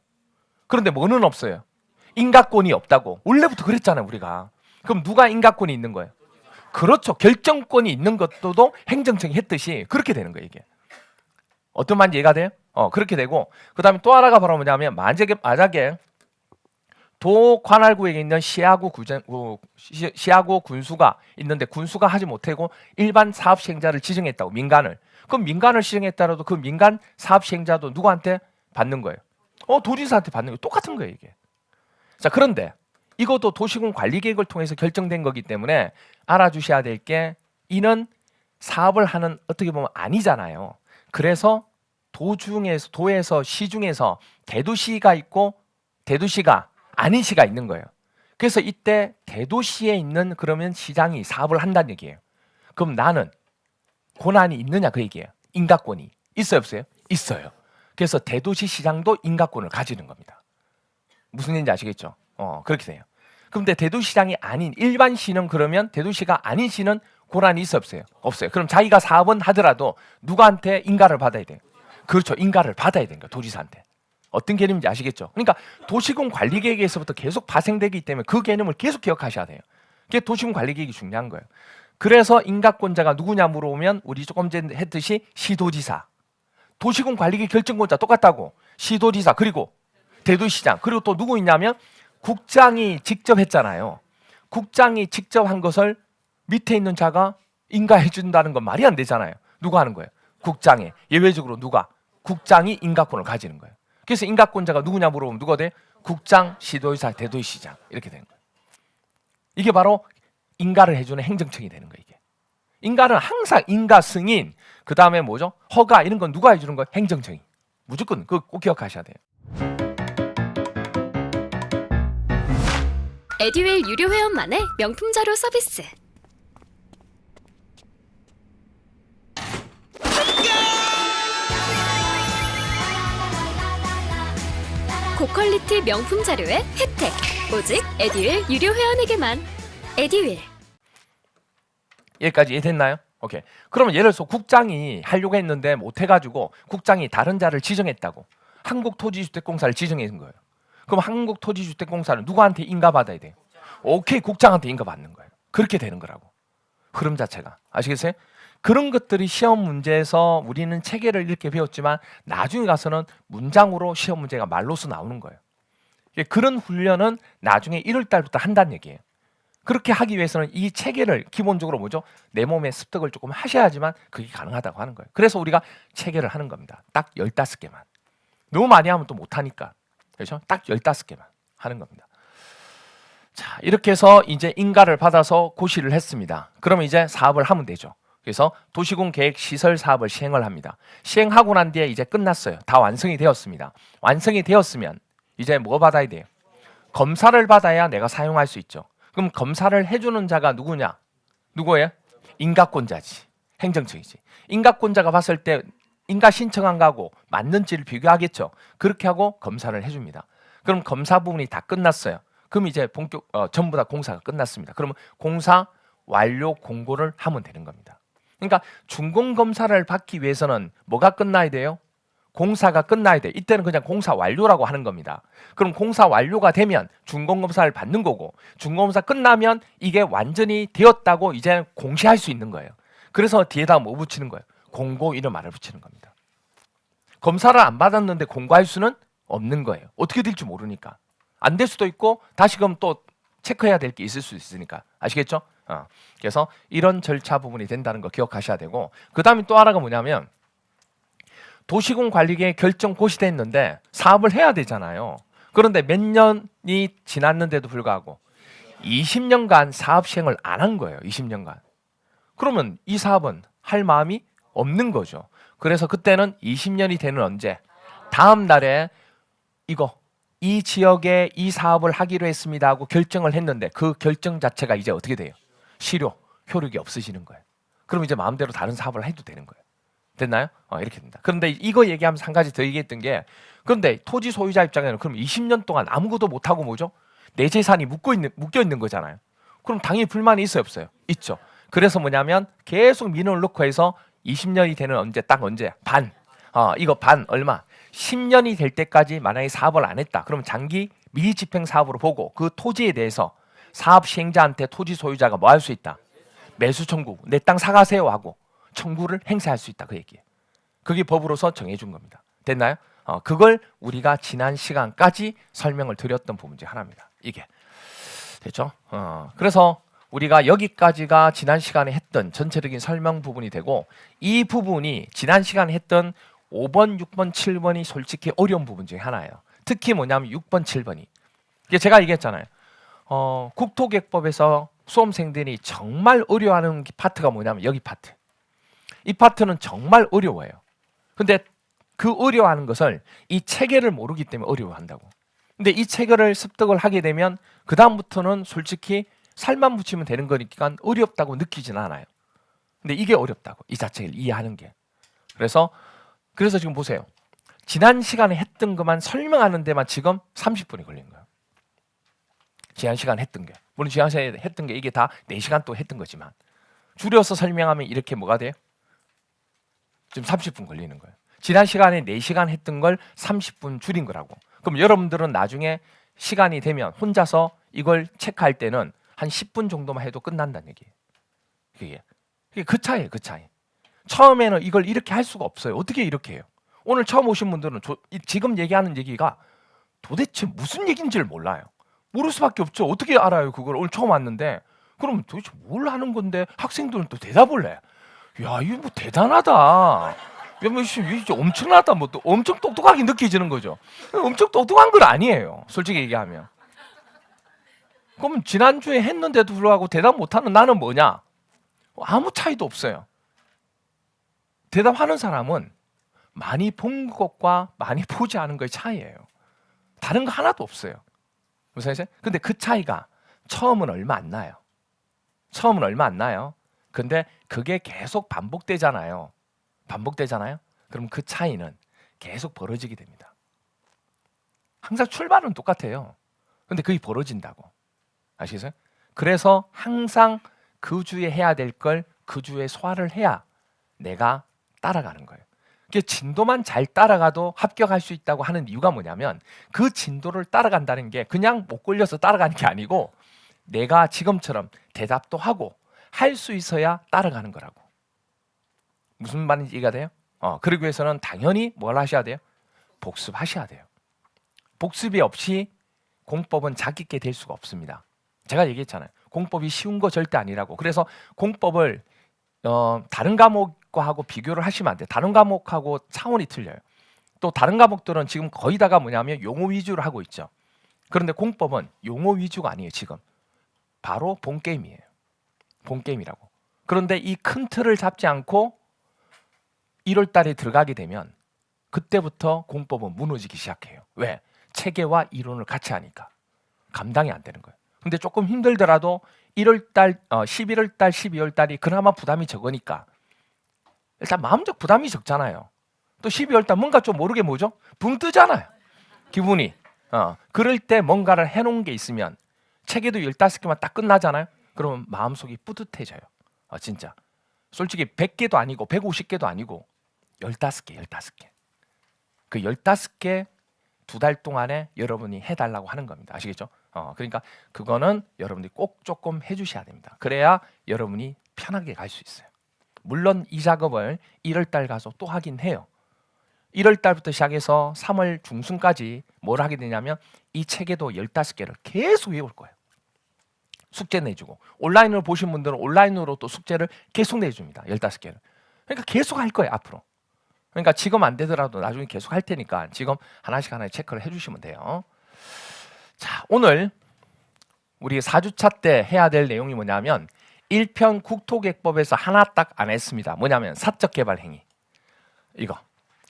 그런데 뭐는 없어요? 인가권이 없다고. 원래부터 그랬잖아요, 우리가. 그럼 누가 인가권이 있는 거예요? 그렇죠. 결정권이 있는 것도 행정청이 했듯이 그렇게 되는 거예요, 이게. 어떤 말인지 이해가 돼요? 그렇게 되고, 그 다음에 또 하나가 바로 뭐냐면, 만약에 도 관할구에 있는 시하고 군수가 있는데 군수가 하지 못하고 일반 사업 시행자를 지정했다고, 민간을. 그럼 민간을 지정했다라도 그 민간 사업 시행자도 누구한테 받는 거예요? 도지사한테 받는 거예요. 똑같은 거예요, 이게. 자, 그런데 이것도 도시군 관리계획을 통해서 결정된 거기 때문에 알아주셔야 될 게 이는 사업을 하는 어떻게 보면 아니잖아요. 그래서 도에서 시중에서 대도시가 있고 대도시가 아닌 시가 있는 거예요. 그래서 이때 대도시에 있는 그러면 시장이 사업을 한다는 얘기예요. 그럼 나는 권한이 있느냐 그 얘기예요. 인가권이 있어요, 없어요? 있어요. 그래서 대도시 시장도 인가권을 가지는 겁니다. 무슨 얘기인지 아시겠죠? 그렇게 돼요. 그런데 대도시장이 아닌 일반 시는 그러면 대도시가 아닌 시는 권한이 있어 없어요? 없어요. 그럼 자기가 사업은 하더라도 누구한테 인가를 받아야 돼요? 그렇죠. 인가를 받아야 되는 거예요. 도지사한테. 어떤 개념인지 아시겠죠? 그러니까 도시군 관리계획에서부터 계속 파생되기 때문에 그 개념을 계속 기억하셔야 돼요. 그게 도시군 관리계획이 중요한 거예요. 그래서 인가권자가 누구냐 물어보면 우리 조금 전에 했듯이 시도지사. 도시군 관리계획 결정권자 똑같다고. 시도지사 그리고 대도시장 그리고 또 누구 있냐면 국장이 직접 했잖아요. 국장이 직접 한 것을 밑에 있는 자가 인가해 준다는 건 말이 안 되잖아요. 누가 하는 거예요? 국장이. 예외적으로 누가? 국장이 인가권을 가지는 거예요. 그래서 인가권자가 누구냐 물어보면 누가 돼? 국장, 시도의사, 대도시장 이렇게 되는 거예요. 이게 바로 인가를 해주는 행정청이 되는 거예요. 이게. 인가는 항상 인가, 승인, 그 다음에 뭐죠? 허가 이런 건 누가 해주는 거예요? 행정청이. 무조건 그거 꼭 기억하셔야 돼요. 에듀윌 유료 회원만의 명품 자료 서비스. 고퀄리티 명품 자료의 혜택. 오직 에듀윌 유료 회원에게만. 에듀윌. 여기까지 이해됐나요? 오케이. 그러면 예를 들어서 국장이 하려고 했는데 못해가지고 국장이 다른 자를 지정했다고. 한국토지주택공사를 지정한 거예요. 그럼 한국토지주택공사는 누구한테 인가받아야 돼요? 오케이, 국장한테 인가받는 거예요. 그렇게 되는 거라고. 흐름 자체가. 아시겠어요? 그런 것들이 시험 문제에서 우리는 체계를 이렇게 배웠지만 나중에 가서는 문장으로 시험 문제가 말로서 나오는 거예요. 그런 훈련은 나중에 1월 달부터 한다는 얘기예요. 그렇게 하기 위해서는 이 체계를 기본적으로 뭐죠? 내 몸에 습득을 조금 하셔야지만 그게 가능하다고 하는 거예요. 그래서 우리가 체계를 하는 겁니다. 딱 15개만. 너무 많이 하면 또 못하니까. 그렇죠? 딱 15개만 하는 겁니다. 자, 이렇게 해서 이제 인가를 받아서 고시를 했습니다. 그러면 이제 사업을 하면 되죠. 그래서 도시군 계획 시설 사업을 시행을 합니다. 시행하고 난 뒤에 이제 끝났어요. 다 완성이 되었습니다. 완성이 되었으면 이제 뭐 받아야 돼요? 검사를 받아야 내가 사용할 수 있죠. 그럼 검사를 해주는 자가 누구냐? 누구예요? 인가권자지. 행정청이지. 인가권자가 봤을 때 인가 신청한 거하고 맞는지를 비교하겠죠. 그렇게 하고 검사를 해줍니다. 그럼 검사 부분이 다 끝났어요. 그럼 이제 본격 전부 다 공사가 끝났습니다. 그러면 공사 완료 공고를 하면 되는 겁니다. 그러니까 준공 검사를 받기 위해서는 뭐가 끝나야 돼요? 공사가 끝나야 돼. 이때는 그냥 공사 완료라고 하는 겁니다. 그럼 공사 완료가 되면 준공 검사를 받는 거고 준공 검사 끝나면 이게 완전히 되었다고 이제 공시할 수 있는 거예요. 그래서 뒤에다 뭐 붙이는 거예요? 공고 이런 말을 붙이는 겁니다. 검사를 안 받았는데 공고할 수는 없는 거예요. 어떻게 될지 모르니까. 안 될 수도 있고 다시금 또 체크해야 될 게 있을 수 있으니까. 아시겠죠? 그래서 이런 절차 부분이 된다는 거 기억하셔야 되고 그 다음에 또 하나가 뭐냐면 도시군 관리계획 결정 고시됐는데 사업을 해야 되잖아요. 그런데 몇 년이 지났는데도 불구하고 20년간 사업 시행을 안 한 거예요. 20년간. 그러면 이 사업은 할 마음이 없는 거죠. 그래서 그때는 20년이 되는 언제? 다음 날에 이 지역에 이 사업을 하기로 했습니다 하고 결정을 했는데 그 결정 자체가 이제 어떻게 돼요? 실효, 효력이 없어지는 거예요. 그럼 이제 마음대로 다른 사업을 해도 되는 거예요. 됐나요? 이렇게 됩니다. 그런데 이거 얘기하면서 한 가지 더 얘기했던 게 그런데 토지 소유자 입장에는 그럼 20년 동안 아무것도 못하고 뭐죠? 내 재산이 묶여 있는 거잖아요. 그럼 당연히 불만이 있어요, 없어요? 있죠. 그래서 뭐냐면 계속 민원을 넣고 해서 20년이 되는 언제? 반. 이거 반 얼마? 10년이 될 때까지 만약에 사업을 안 했다. 그러면 장기 미집행 사업으로 보고 그 토지에 대해서 사업 시행자한테 토지 소유자가 뭐 할 수 있다? 매수 청구, 내 땅 사가세요 하고 청구를 행사할 수 있다. 그 얘기예요. 그게 법으로서 정해준 겁니다. 됐나요? 그걸 우리가 지난 시간까지 설명을 드렸던 부분 중 하나입니다. 이게 됐죠? 그래서 우리가 여기까지가 지난 시간에 했던 전체적인 설명 부분이 되고 이 부분이 지난 시간에 했던 5번, 6번, 7번이 솔직히 어려운 부분 중에 하나예요. 특히 뭐냐면 6번, 7번이. 제가 얘기했잖아요. 국토계획법에서 수험생들이 정말 어려워하는 파트가 뭐냐면 여기 파트. 이 파트는 정말 어려워요. 근데 그 어려워하는 것을 이 체계를 모르기 때문에 어려워한다고. 근데 이 체계를 습득을 하게 되면 그 다음부터는 솔직히 살만 붙이면 되는 거니까 어렵다고 느끼진 않아요. 근데 이게 어렵다고. 이 자체를 이해하는 게. 그래서 지금 보세요. 지난 시간에 했던 것만 설명하는 데만 지금 30분이 걸린 거예요. 지난 시간에 했던 게. 물론 지난 시간에 했던 게 이게 다 4시간 또 했던 거지만 줄여서 설명하면 이렇게 뭐가 돼요? 지금 30분 걸리는 거예요. 지난 시간에 4시간 했던 걸 30분 줄인 거라고. 그럼 여러분들은 나중에 시간이 되면 혼자서 이걸 체크할 때는 한 10분 정도만 해도 끝난다는 얘기예요. 그게 그 차이예요. 그 차이. 처음에는 이걸 이렇게 할 수가 없어요. 어떻게 이렇게 해요? 오늘 처음 오신 분들은 지금 얘기하는 얘기가 도대체 무슨 얘기인지를 몰라요. 모를 수밖에 없죠. 어떻게 알아요? 그걸 오늘 처음 왔는데 그러면 도대체 뭘 하는 건데 학생들은 또 대답을 해. 야, 이거 뭐 대단하다. 야, 뭐 이거 엄청나다. 뭐 또 엄청 똑똑하게 느껴지는 거죠. 엄청 똑똑한 건 아니에요. 솔직히 얘기하면. 그러면 지난주에 했는데도 불구하고 대답 못하는 나는 뭐냐? 아무 차이도 없어요. 대답하는 사람은 많이 본 것과 많이 보지 않은 거의 차이예요. 다른 거 하나도 없어요. 무슨 말이죠? 근데 그 차이가 처음은 얼마 안 나요. 처음은 얼마 안 나요. 근데 그게 계속 반복되잖아요. 반복되잖아요. 그럼 그 차이는 계속 벌어지게 됩니다. 항상 출발은 똑같아요. 근데 그게 벌어진다고. 아시겠어요? 그래서 항상 그 주에 해야 될 걸 그 주에 소화를 해야 내가 따라가는 거예요. 진도만 잘 따라가도 합격할 수 있다고 하는 이유가 뭐냐면 그 진도를 따라간다는 게 그냥 못 걸려서 따라가는 게 아니고 내가 지금처럼 대답도 하고 할 수 있어야 따라가는 거라고. 무슨 말인지 이해가 돼요? 그러기 위해서는 당연히 뭘 하셔야 돼요? 복습하셔야 돼요. 복습이 없이 공법은 자기게 될 수가 없습니다. 제가 얘기했잖아요. 공법이 쉬운 거 절대 아니라고. 그래서 공법을 다른 과목과 하고 비교를 하시면 안 돼요. 다른 과목하고 차원이 틀려요. 또 다른 과목들은 지금 거의 다가 뭐냐면 용어 위주로 하고 있죠. 그런데 공법은 용어 위주가 아니에요. 지금 바로 본 게임이에요. 본 게임이라고. 그런데 이 큰 틀을 잡지 않고 1월 달에 들어가게 되면 그때부터 공법은 무너지기 시작해요. 왜? 체계와 이론을 같이 하니까 감당이 안 되는 거예요. 근데 조금 힘들더라도 1월 달, 11월 달, 12월 달이 그나마 부담이 적으니까 일단 마음적 부담이 적잖아요. 또 12월 달 뭔가 좀 모르게 뭐죠? 붕 뜨잖아요. 기분이. 그럴 때 뭔가를 해놓은 게 있으면 책에도 15개만 딱 끝나잖아요. 그러면 마음속이 뿌듯해져요. 진짜. 솔직히 100개도 아니고 150개도 아니고 15개, 15개. 그 15개 2달 동안에 여러분이 해달라고 하는 겁니다. 아시겠죠? 그러니까 그거는 여러분들이 꼭 조금 해주셔야 됩니다. 그래야 여러분이 편하게 갈 수 있어요. 물론 이 작업을 1월 달 가서 또 하긴 해요. 1월 달부터 시작해서 3월 중순까지 뭘 하게 되냐면 이 책에도 15개를 계속 외울 거예요. 숙제 내주고 온라인으로 보신 분들은 온라인으로 또 숙제를 계속 내줍니다. 15개를. 그러니까 계속 할 거예요. 앞으로. 그러니까 지금 안 되더라도 나중에 계속 할 테니까 지금 하나씩 체크를 해주시면 돼요. 자, 오늘 우리 4주차 때 해야 될 내용이 뭐냐면 1편 국토개법에서 하나 딱 안 했습니다. 뭐냐면 사적 개발 행위. 이거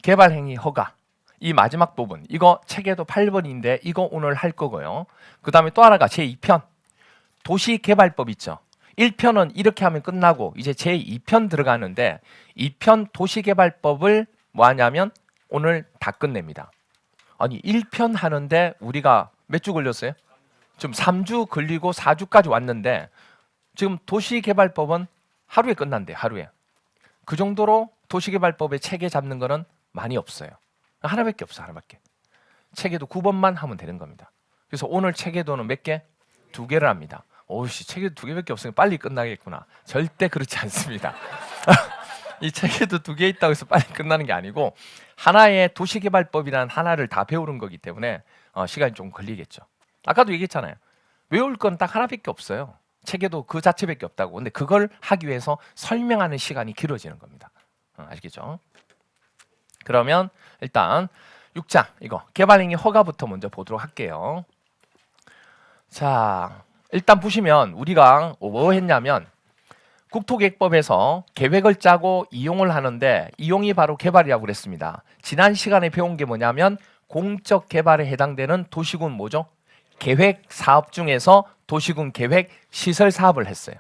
개발 행위 허가. 이 마지막 부분. 이거 책에도 8번인데 이거 오늘 할 거고요. 그다음에 또 하나가 제2편. 도시개발법 있죠. 1편은 이렇게 하면 끝나고 이제 제2편 들어가는데 2편 도시개발법을 뭐 하냐면 오늘 다 끝냅니다. 아니 1편 하는데 우리가 몇 주 걸렸어요? 지금 3주 걸리고 4주까지 왔는데 지금 도시개발법은 하루에 끝난대요. 하루에. 그 정도로 도시개발법의 체계 잡는 거는 많이 없어요. 하나밖에 없어. 하나밖에. 체계도 9번만 하면 되는 겁니다. 그래서 오늘 체계도는 몇 개? 2개를 합니다. 오우씨, 체계도 2개밖에 없으니까 빨리 끝나겠구나. 절대 그렇지 않습니다. 이 책에도 2개 있다고 해서 빨리 끝나는 게 아니고 하나의 도시개발법이라는 하나를 다 배우는 거기 때문에 시간이 좀 걸리겠죠. 아까도 얘기했잖아요. 외울 건 딱 하나밖에 없어요. 책에도 그 자체밖에 없다고. 근데 그걸 하기 위해서 설명하는 시간이 길어지는 겁니다. 아시겠죠? 그러면 일단 6장 이거 개발행위 허가부터 먼저 보도록 할게요. 자, 일단 보시면 우리가 뭐 했냐면 국토계획법에서 계획을 짜고 이용을 하는데 이용이 바로 개발이라고 그랬습니다. 지난 시간에 배운 게 뭐냐면 공적 개발에 해당되는 도시군 뭐죠? 계획 사업 중에서 도시군 계획 시설 사업을 했어요.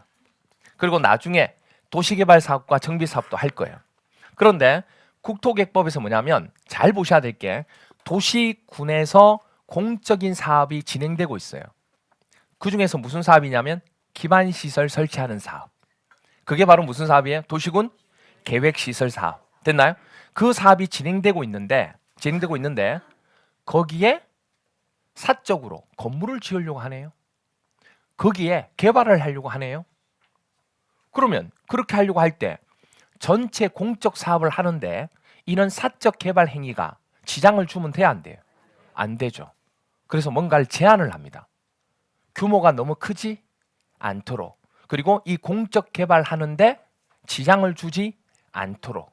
그리고 나중에 도시개발 사업과 정비 사업도 할 거예요. 그런데 국토계획법에서 뭐냐면 잘 보셔야 될 게 도시군에서 공적인 사업이 진행되고 있어요. 그 중에서 무슨 사업이냐면 기반시설 설치하는 사업. 그게 바로 무슨 사업이에요? 도시군 계획시설 사업. 됐나요? 그 사업이 진행되고 있는데 거기에 사적으로 건물을 지으려고 하네요. 거기에 개발을 하려고 하네요. 그러면 그렇게 하려고 할 때 전체 공적 사업을 하는데 이런 사적 개발 행위가 지장을 주면 돼야 안 돼요? 안 되죠. 그래서 뭔가를 제한을 합니다. 규모가 너무 크지 않도록. 그리고 이 공적 개발하는데 지장을 주지 않도록.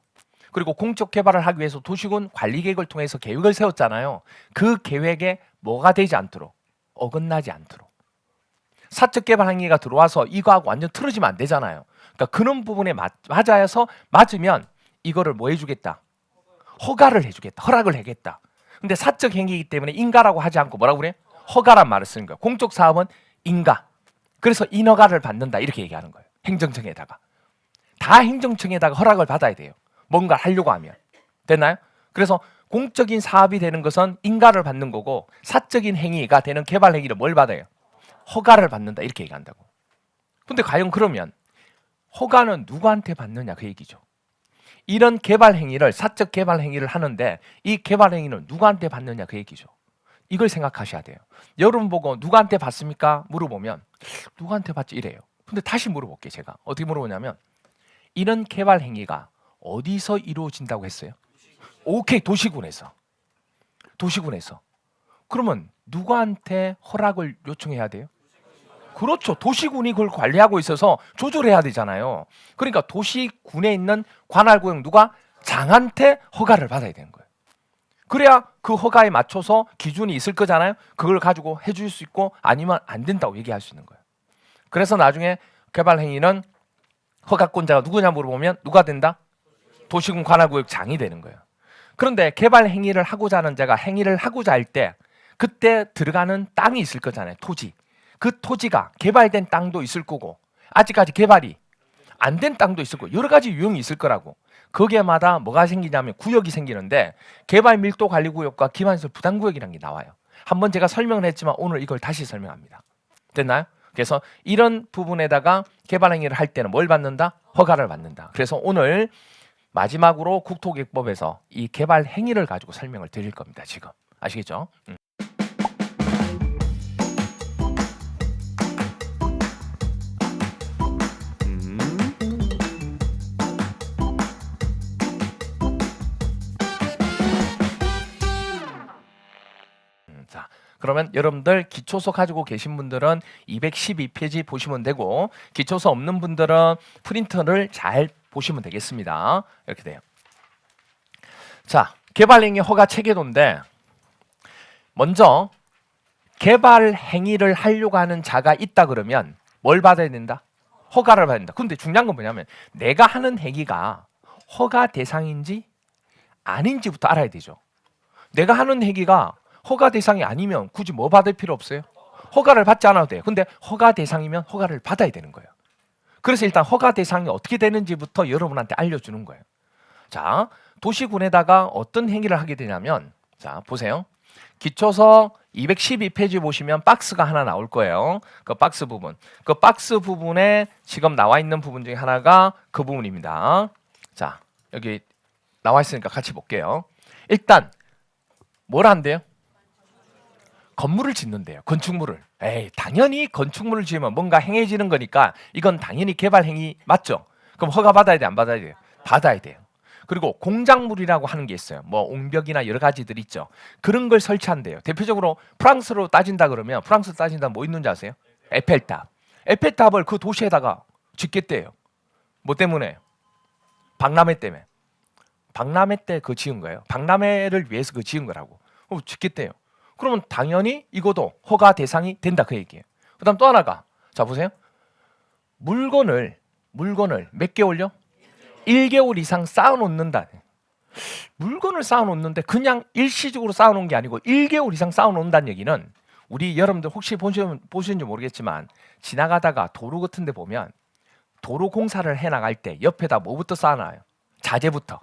그리고 공적 개발을 하기 위해서 도시군 관리 계획을 통해서 계획을 세웠잖아요. 그 계획에 뭐가 되지 않도록, 어긋나지 않도록. 사적 개발 행위가 들어와서 이거하고 완전 틀어지면 안 되잖아요. 그러니까 그런 부분에 맞아서 맞으면 이거를 뭐 해주겠다? 허가를 해주겠다. 허락을 해겠다. 근데 사적 행위이기 때문에 인가라고 하지 않고 뭐라고 그래? 허가란 말을 쓰는 거예요. 공적 사업은 인가. 그래서 인허가를 받는다 이렇게 얘기하는 거예요. 행정청에다가. 다 행정청에다가 허락을 받아야 돼요. 뭔가를 하려고 하면. 됐나요? 그래서 공적인 사업이 되는 것은 인가를 받는 거고 사적인 행위가 되는 개발 행위를 뭘 받아요? 허가를 받는다 이렇게 얘기한다고. 근데 과연 그러면 허가는 누구한테 받느냐 그 얘기죠. 이런 개발 행위를 사적 개발 행위를 하는데 이 개발 행위는 누구한테 받느냐 그 얘기죠. 이걸 생각하셔야 돼요. 여러분 보고 누구한테 받습니까? 물어보면 누구한테 받지 이래요. 근데 다시 물어볼게요. 제가 어떻게 물어보냐면 이런 개발 행위가 어디서 이루어진다고 했어요? 오케이, 도시군에서. 도시군에서. 그러면 누구한테 허락을 요청해야 돼요? 그렇죠. 도시군이 그걸 관리하고 있어서 조절해야 되잖아요. 그러니까 도시군에 있는 관할구역 누가? 장한테 허가를 받아야 되는 거예요. 그래야 그 허가에 맞춰서 기준이 있을 거잖아요. 그걸 가지고 해줄 수 있고 아니면 안 된다고 얘기할 수 있는 거예요. 그래서 나중에 개발 행위는 허가권자가 누구냐 물어보면 누가 된다? 도시군 관할구역 장이 되는 거예요. 그런데 개발 행위를 하고자 하는 자가 행위를 하고자 할 때 그때 들어가는 땅이 있을 거잖아요. 토지. 그 토지가 개발된 땅도 있을 거고 아직까지 개발이 안 된 땅도 있을 거고 여러 가지 유형이 있을 거라고. 거기에마다 뭐가 생기냐면 구역이 생기는데 개발 밀도 관리 구역과 기반시설 부담 구역이라는 게 나와요. 한번 제가 설명을 했지만 오늘 이걸 다시 설명합니다. 됐나요? 그래서 이런 부분에다가 개발 행위를 할 때는 뭘 받는다? 허가를 받는다. 그래서 오늘 마지막으로 국토기획법에서 이 개발 행위를 가지고 설명을 드릴 겁니다. 지금 아시겠죠? 자, 그러면 여러분들 기초서 가지고 계신 분들은 212페이지 보시면 되고 기초서 없는 분들은 프린터를 잘 보시면 되겠습니다. 이렇게 돼요. 자, 개발행위 허가 체계도인데 먼저 개발 행위를 하려고 하는 자가 있다 그러면 뭘 받아야 된다? 허가를 받아야 된다. 근데 중요한 건 뭐냐면 내가 하는 행위가 허가 대상인지 아닌지부터 알아야 되죠. 내가 하는 행위가 허가 대상이 아니면 굳이 뭐 받을 필요 없어요. 허가를 받지 않아도 돼요. 근데 허가 대상이면 허가를 받아야 되는 거예요. 그래서 일단 허가 대상이 어떻게 되는지부터 여러분한테 알려주는 거예요. 자, 도시군에다가 어떤 행위를 하게 되냐면 자, 보세요. 기초서 212페이지 보시면 박스가 하나 나올 거예요. 그 박스 부분. 그 박스 부분에 지금 나와 있는 부분 중에 하나가 그 부분입니다. 자, 여기 나와 있으니까 같이 볼게요. 일단 뭘 한대요? 건물을 짓는데요. 건축물을. 에이, 당연히 건축물을 지으면 뭔가 행해지는 거니까 이건 당연히 개발 행위 맞죠? 그럼 허가 받아야 돼, 안 받아야 돼요? 받아야 돼요. 그리고 공작물이라고 하는 게 있어요. 뭐 옹벽이나 여러 가지들 있죠. 그런 걸 설치한대요. 대표적으로 프랑스로 따진다 그러면 프랑스 따진다 뭐 있는지 아세요? 에펠탑. 에펠탑을 그 도시에다가 짓겠대요. 뭐 때문에? 박람회 때문에. 박람회 때 그 지은 거예요. 박람회를 위해서 그 지은 거라고. 짓겠대요. 그러면 당연히 이것도 허가 대상이 된다 그 얘기예요. 그다음 또 하나가 자 보세요. 물건을 몇 개월요? 1개월 이상 쌓아놓는다. 물건을 쌓아놓는데 그냥 일시적으로 쌓아놓은 게 아니고 1개월 이상 쌓아놓는다는 얘기는 우리 여러분들 혹시 보시는지 모르겠지만 지나가다가 도로 같은 데 보면 도로 공사를 해나갈 때 옆에다 뭐부터 쌓아놔요? 자재부터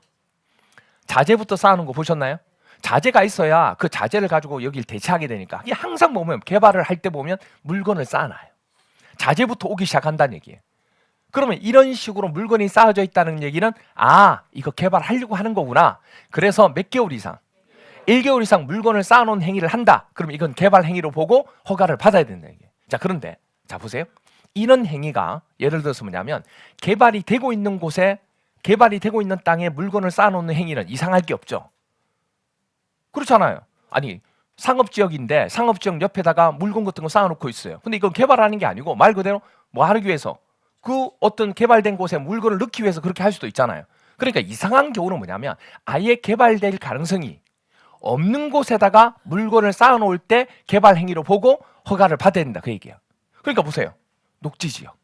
쌓아놓은 거 보셨나요? 자재가 있어야 그 자재를 가지고 여기를 대체하게 되니까 이게 항상 보면 개발을 할 때 보면 물건을 쌓아놔요. 자재부터 오기 시작한다는 얘기예요. 그러면 이런 식으로 물건이 쌓아져 있다는 얘기는 아 이거 개발하려고 하는 거구나. 그래서 몇 개월 이상 1개월 이상 물건을 쌓아놓은 행위를 한다. 그럼 이건 개발 행위로 보고 허가를 받아야 된다는 얘기예요. 자 그런데 자 보세요. 이런 행위가 예를 들어서 뭐냐면 개발이 되고 있는 곳에 개발이 되고 있는 땅에 물건을 쌓아놓는 행위는 이상할 게 없죠. 그렇잖아요. 아니 상업지역인데 상업지역 옆에다가 물건 같은 거 쌓아놓고 있어요. 근데 이건 개발하는 게 아니고 말 그대로 뭐 하기 위해서 그 어떤 개발된 곳에 물건을 넣기 위해서 그렇게 할 수도 있잖아요. 그러니까 이상한 경우는 뭐냐면 아예 개발될 가능성이 없는 곳에다가 물건을 쌓아놓을 때 개발 행위로 보고 허가를 받아야 된다 그 얘기예요. 그러니까 보세요. 녹지지역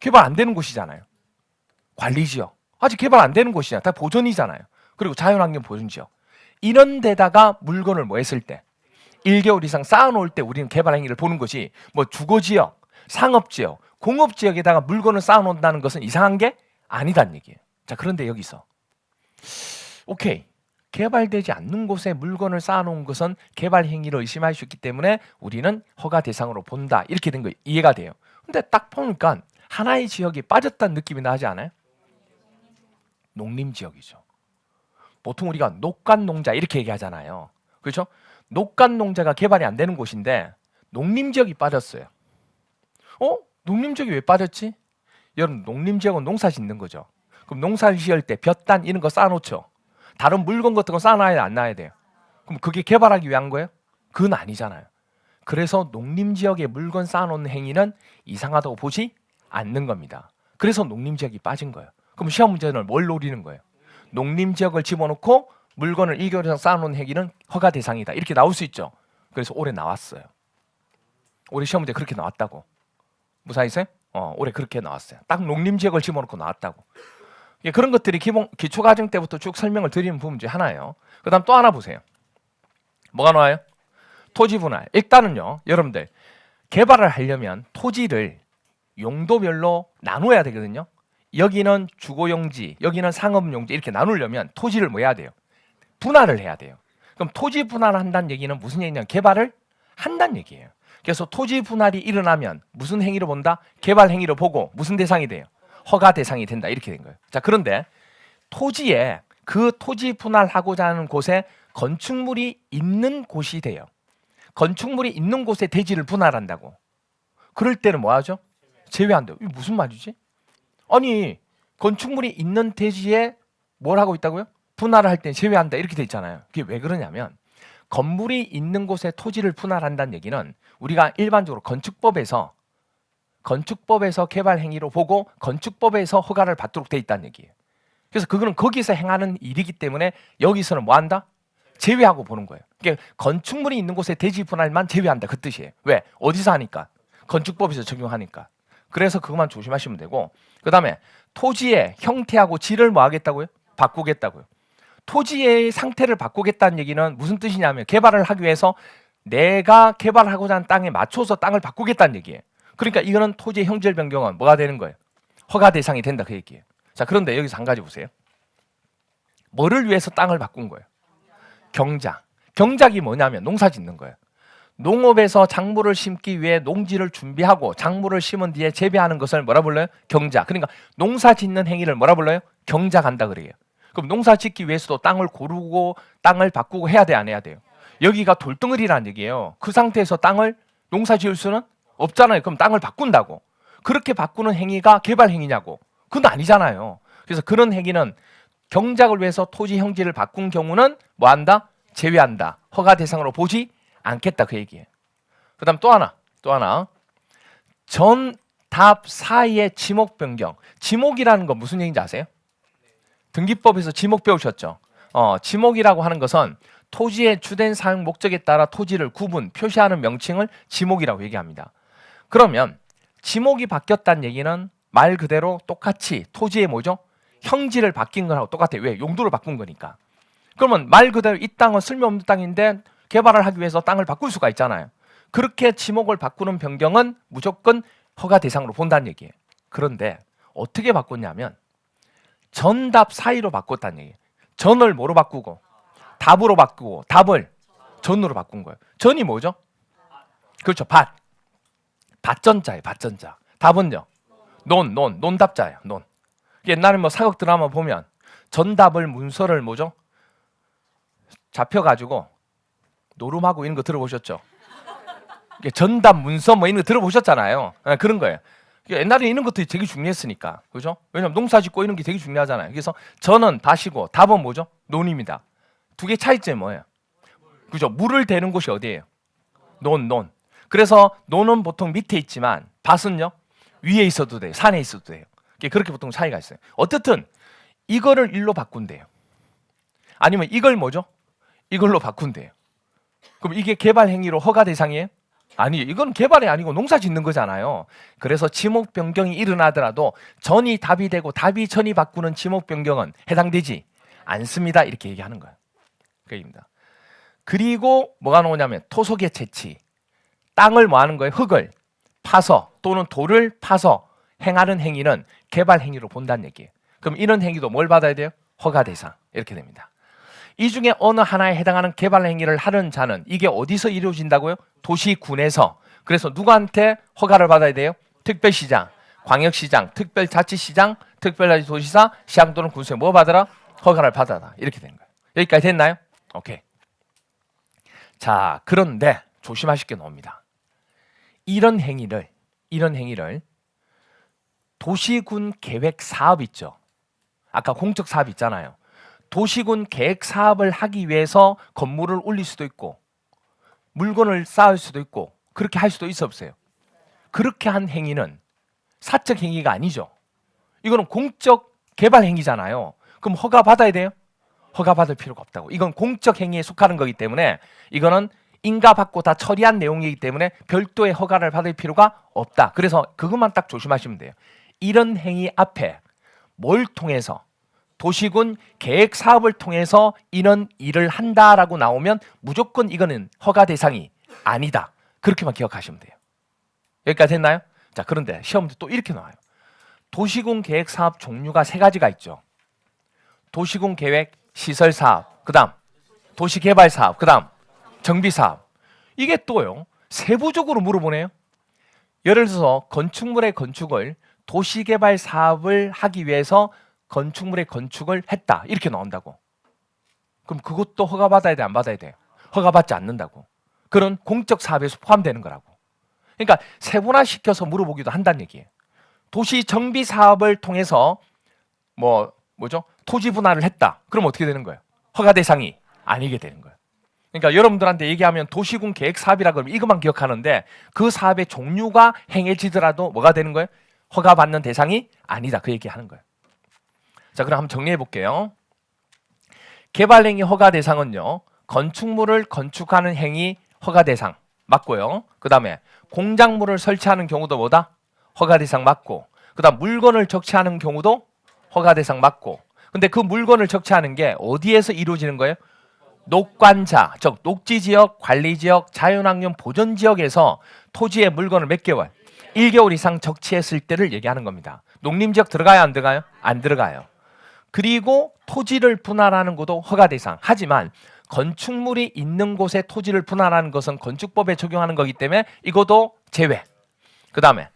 개발 안 되는 곳이잖아요. 관리지역 아직 개발 안 되는 곳이잖아요. 다 보존이잖아요. 그리고 자연환경 보존지역 이런 데다가 물건을 뭐 했을 때 1개월 이상 쌓아놓을 때 우리는 개발 행위를 보는 것이 뭐 주거지역, 상업지역, 공업지역에다가 물건을 쌓아놓는다는 것은 이상한 게 아니다는 얘기예요. 자, 그런데 여기서 오케이 개발되지 않는 곳에 물건을 쌓아놓은 것은 개발 행위를 의심할 수 있기 때문에 우리는 허가 대상으로 본다 이렇게 된 거 이해가 돼요. 근데 딱 보니까 하나의 지역이 빠졌다는 느낌이 나지 않아요? 농림지역이죠. 보통 우리가 녹간농자 이렇게 얘기하잖아요. 그렇죠? 녹간농자가 개발이 안 되는 곳인데 농림지역이 빠졌어요. 농림지역이 왜 빠졌지? 여러분 농림지역은 농사 짓는 거죠. 그럼 농사 지을 때 볕단 이런 거 쌓아놓죠. 다른 물건 같은 거 쌓아놔야 안 놔야 돼요. 그럼 그게 개발하기 위한 거예요? 그건 아니잖아요. 그래서 농림지역에 물건 쌓아놓는 행위는 이상하다고 보지 않는 겁니다. 그래서 농림지역이 빠진 거예요. 그럼 시험 문제는 뭘 노리는 거예요? 농림지역을 집어넣고 물건을 1개월 이상 쌓아놓은 행위는 허가 대상이다. 이렇게 나올 수 있죠. 그래서 올해 나왔어요. 올해 시험 문제 그렇게 나왔다고. 무사히세요? 올해 그렇게 나왔어요. 딱 농림지역을 집어넣고 나왔다고. 그런 것들이 기초과정 때부터 쭉 설명을 드리는 부분 중에 하나예요. 그 다음 또 하나 보세요. 뭐가 나와요? 토지 분할. 일단은요, 여러분들 개발을 하려면 토지를 용도별로 나눠야 되거든요. 여기는 주거용지, 여기는 상업용지 이렇게 나누려면 토지를 뭐 해야 돼요? 분할을 해야 돼요. 그럼 토지 분할을 한다는 얘기는 무슨 얘기냐면 개발을 한다는 얘기예요. 그래서 토지 분할이 일어나면 무슨 행위로 본다? 개발 행위로 보고 무슨 대상이 돼요? 허가 대상이 된다 이렇게 된 거예요. 자, 그런데 토지에 그 토지 분할하고자 하는 곳에 건축물이 있는 곳이 돼요. 건축물이 있는 곳에 대지를 분할한다고. 그럴 때는 뭐 하죠? 제외한다고. 이게 무슨 말이지? 아니 건축물이 있는 대지에 뭘 하고 있다고요? 분할을 할 때 제외한다 이렇게 돼 있잖아요. 그게 왜 그러냐면 건물이 있는 곳에 토지를 분할한다는 얘기는 우리가 일반적으로 건축법에서 개발 행위로 보고 건축법에서 허가를 받도록 돼 있다는 얘기예요. 그래서 그거는 거기서 행하는 일이기 때문에 여기서는 뭐 한다? 제외하고 보는 거예요. 그러니까 건축물이 있는 곳에 대지 분할만 제외한다 그 뜻이에요. 왜? 어디서 하니까? 건축법에서 적용하니까. 그래서 그것만 조심하시면 되고 그 다음에 토지의 형태하고 질을 뭐 하겠다고요? 바꾸겠다고요. 토지의 상태를 바꾸겠다는 얘기는 무슨 뜻이냐면 개발을 하기 위해서 내가 개발하고자 하는 땅에 맞춰서 땅을 바꾸겠다는 얘기예요. 그러니까 이거는 토지의 형질 변경은 뭐가 되는 거예요? 허가 대상이 된다 그 얘기예요. 자, 그런데 여기서 한 가지 보세요. 뭐를 위해서 땅을 바꾼 거예요? 경작. 경작이 뭐냐면 농사 짓는 거예요. 농업에서 작물을 심기 위해 농지를 준비하고 작물을 심은 뒤에 재배하는 것을 뭐라 불러요? 경작. 그러니까 농사 짓는 행위를 뭐라 불러요? 경작한다 그래요. 그럼 농사 짓기 위해서도 땅을 고르고 땅을 바꾸고 해야 돼, 안 해야 돼요? 여기가 돌덩어리라는 얘기예요. 그 상태에서 땅을 농사 지을 수는 없잖아요. 그럼 땅을 바꾼다고. 그렇게 바꾸는 행위가 개발 행위냐고. 그건 아니잖아요. 그래서 그런 행위는 경작을 위해서 토지 형질을 바꾼 경우는 뭐 한다? 제외한다. 허가 대상으로 보지 않겠다 그 얘기예요. 그다음 또 하나. 전, 답 사이의 지목 변경. 지목이라는 건 무슨 얘기인지 아세요? 등기법에서 지목 배우셨죠? 지목이라고 하는 것은 토지의 주된 사용 목적에 따라 토지를 구분, 표시하는 명칭을 지목이라고 얘기합니다. 그러면 지목이 바뀌었다는 얘기는 말 그대로 똑같이 토지의 뭐죠? 형질을 바뀐 거하고 똑같아요. 왜? 용도를 바꾼 거니까. 그러면 말 그대로 이 땅은 쓸모없는 땅인데 개발을 하기 위해서 땅을 바꿀 수가 있잖아요. 그렇게 지목을 바꾸는 변경은 무조건 허가 대상으로 본다는 얘기예요. 그런데 어떻게 바꿨냐면 전답 사이로 바꿨다는 얘기예요. 전을 뭐로 바꾸고 답으로 바꾸고 답을 전으로 바꾼 거예요. 전이 뭐죠? 그렇죠. 밭전자예요. 밭전자. 답은요? 논답자예요. 논. 옛날에 뭐 사극 드라마 보면 전답을 문서를 뭐죠? 잡혀가지고 노름하고 이런 거 들어보셨죠? 전답 문서 뭐 이런 거 들어보셨잖아요. 그런 거예요. 옛날에 이런 것들이 되게 중요했으니까. 그죠? 왜냐면 농사 짓고 이런 게 되게 중요하잖아요. 그래서 전은 밭이고 답은 뭐죠? 논입니다. 두 개 차이점이 뭐예요? 그죠? 물을 대는 곳이 어디예요? 논. 그래서 논은 보통 밑에 있지만 밭은요? 위에 있어도 돼요. 산에 있어도 돼요. 그렇게 보통 차이가 있어요. 어쨌든 이거를 일로 바꾼대요. 아니면 이걸 뭐죠? 이걸로 바꾼대요. 그럼 이게 개발 행위로 허가 대상이에요? 아니에요. 이건 개발이 아니고 농사 짓는 거잖아요. 그래서 지목 변경이 일어나더라도 전이 답이 되고 답이 전이 바꾸는 지목 변경은 해당되지 않습니다. 이렇게 얘기하는 거예요. 그 얘기입니다. 그리고 뭐가 나오냐면 토속의 채취. 땅을 뭐 하는 거예요? 흙을 파서 또는 돌을 파서 행하는 행위는 개발 행위로 본다는 얘기예요. 그럼 이런 행위도 뭘 받아야 돼요? 허가 대상. 이렇게 됩니다. 이 중에 어느 하나에 해당하는 개발 행위를 하는 자는 이게 어디서 이루어진다고요? 도시군에서. 그래서 누구한테 허가를 받아야 돼요? 특별시장, 광역시장, 특별자치시장, 특별자치도시사, 시장 또는 군수에 뭐 받아라? 허가를 받아라. 이렇게 되는 거예요. 여기까지 됐나요? 오케이. 자, 그런데 조심하실 게 나옵니다. 이런 행위를 도시군 계획 사업 있죠. 아까 공적 사업 있잖아요. 도시군 계획 사업을 하기 위해서 건물을 올릴 수도 있고 물건을 쌓을 수도 있고 그렇게 할 수도 있어 없어요. 그렇게 한 행위는 사적 행위가 아니죠. 이거는 공적 개발 행위잖아요. 그럼 허가 받아야 돼요? 허가 받을 필요가 없다고. 이건 공적 행위에 속하는 거기 때문에 이거는 인가받고 다 처리한 내용이기 때문에 별도의 허가를 받을 필요가 없다. 그래서 그것만 딱 조심하시면 돼요. 이런 행위 앞에 뭘 통해서 도시군 계획 사업을 통해서 이런 일을 한다라고 나오면 무조건 이거는 허가 대상이 아니다. 그렇게만 기억하시면 돼요. 여기까지 됐나요? 자, 그런데 시험도 또 이렇게 나와요. 도시군 계획 사업 종류가 3가지가 있죠. 도시군 계획 시설 사업, 그다음 도시 개발 사업, 그다음 정비 사업. 이게 또요. 세부적으로 물어보네요. 예를 들어서 건축물의 건축을 도시 개발 사업을 하기 위해서 건축물의 건축을 했다. 이렇게 나온다고. 그럼 그것도 허가 받아야 돼, 안 받아야 돼? 허가 받지 않는다고. 그런 공적 사업에서 포함되는 거라고. 그러니까 세분화시켜서 물어보기도 한다는 얘기예요. 도시 정비 사업을 통해서 뭐죠? 토지 분할을 했다. 그럼 어떻게 되는 거예요? 허가 대상이 아니게 되는 거예요. 그러니까 여러분들한테 얘기하면 도시군 계획 사업이라 그러면 이것만 기억하는데 그 사업의 종류가 행해지더라도 뭐가 되는 거예요? 허가 받는 대상이 아니다. 그 얘기하는 거예요. 자, 그럼 한번 정리해 볼게요. 개발 행위 허가 대상은요. 건축물을 건축하는 행위 허가 대상 맞고요. 그다음에 공작물을 설치하는 경우도 뭐다? 허가 대상 맞고. 그다음 물건을 적치하는 경우도 허가 대상 맞고. 근데 그 물건을 적치하는 게 어디에서 이루어지는 거예요? 녹관자, 즉 녹지지역, 관리지역, 자연환경 보전지역에서 토지의 물건을 몇 개월? 1개월 이상 적치했을 때를 얘기하는 겁니다. 농림지역 들어가요, 안 들어가요? 안 들어가요. 그리고 토지를 분할하는 것도 허가 대상. 하지만 건축물이 있는 곳에 토지를 분할하는 것은 건축법에 적용하는 거기 때문에 이것도 제외. 그 다음에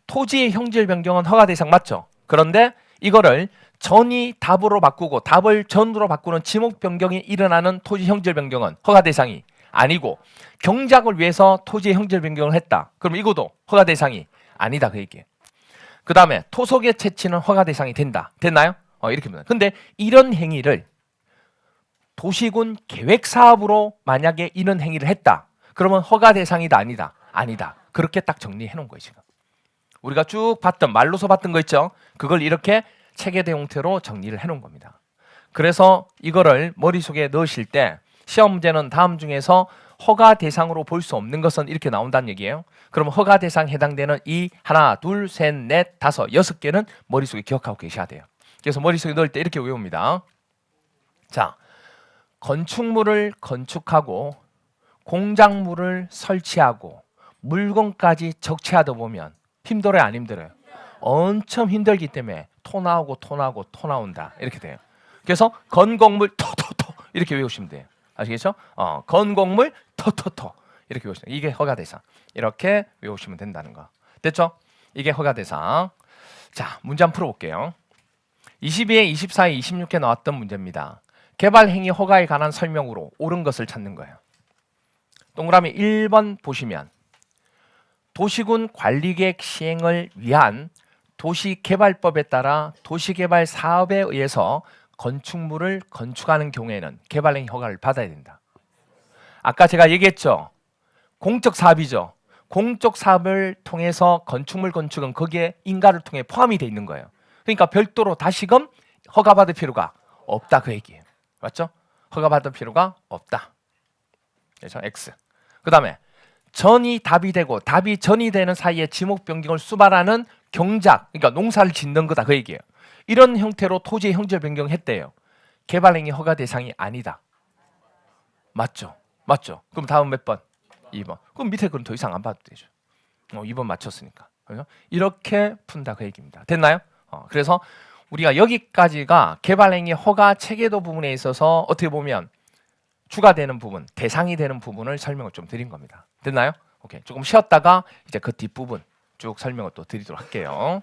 토지의 형질 변경은 허가 대상 맞죠? 그런데 이거를 전이 답으로 바꾸고 답을 전으로 바꾸는 지목 변경이 일어나는 토지 형질 변경은 허가 대상이 아니고 경작을 위해서 토지의 형질 변경을 했다. 그럼 이것도 허가 대상이 아니다. 그 얘기예요. 그 다음에 토속의 채취는 허가 대상이 된다. 됐나요? 이렇게 봅니다. 근데 이런 행위를 도시군 계획 사업으로 만약에 이런 행위를 했다. 그러면 허가 대상이다, 아니다? 아니다. 그렇게 딱 정리해 놓은 거예요, 지금. 우리가 쭉 봤던 말로서 봤던 거 있죠? 그걸 이렇게 체계대 형태로 정리를 해 놓은 겁니다. 그래서 이거를 머릿속에 넣으실 때 시험 문제는 다음 중에서 허가 대상으로 볼 수 없는 것은 이렇게 나온다는 얘기예요. 그럼 허가 대상 해당되는 이 하나, 둘, 셋, 넷, 다섯, 6개는 머릿속에 기억하고 계셔야 돼요. 그래서 머릿속에 넣을 때 이렇게 외웁니다. 자, 건축물을 건축하고 공작물을 설치하고 물건까지 적치하다 보면 힘들어요, 안 힘들어요? 엄청 힘들기 때문에 토 나온다 이렇게 돼요. 그래서 건공물 토토토 이렇게 외우시면 돼요. 아시겠죠? 건공물 토토토 이렇게 외우시면 이게 허가 대상. 이렇게 외우시면 된다는 거. 됐죠? 이게 허가 대상. 자, 문제 한번 풀어볼게요. 22에 24에 26에 나왔던 문제입니다. 개발 행위 허가에 관한 설명으로 옳은 것을 찾는 거예요. 동그라미 1번 보시면 도시군 관리계획 시행을 위한 도시개발법에 따라 도시개발 사업에 의해서 건축물을 건축하는 경우에는 개발행위 허가를 받아야 된다. 아까 제가 얘기했죠. 공적 사업이죠. 공적 사업을 통해서 건축물 건축은 거기에 인가를 통해 포함이 돼 있는 거예요. 그러니까 별도로 다시금 허가받을 필요가 없다 그 얘기예요. 맞죠? 허가받을 필요가 없다. 그래서 X. 그 다음에 전이 답이 되고 답이 전이 되는 사이에 지목 변경을 수반하는 경작, 그러니까 농사를 짓는 거다 그 얘기예요. 이런 형태로 토지의 형질 변경했대요. 개발행위 허가 대상이 아니다. 맞죠? 맞죠? 그럼 다음 몇 번? 2번. 그럼 밑에 건 더 이상 안 봐도 되죠. 2번 맞췄으니까. 그래서 이렇게 푼다 그 얘기입니다. 됐나요? 그래서 우리가 여기까지가 개발행위 허가 체계도 부분에 있어서 어떻게 보면 주가 되는 부분, 대상이 되는 부분을 설명을 좀 드린 겁니다. 됐나요? 오케이. 조금 쉬었다가 이제 그 뒷부분 쭉 설명을 또 드리도록 할게요.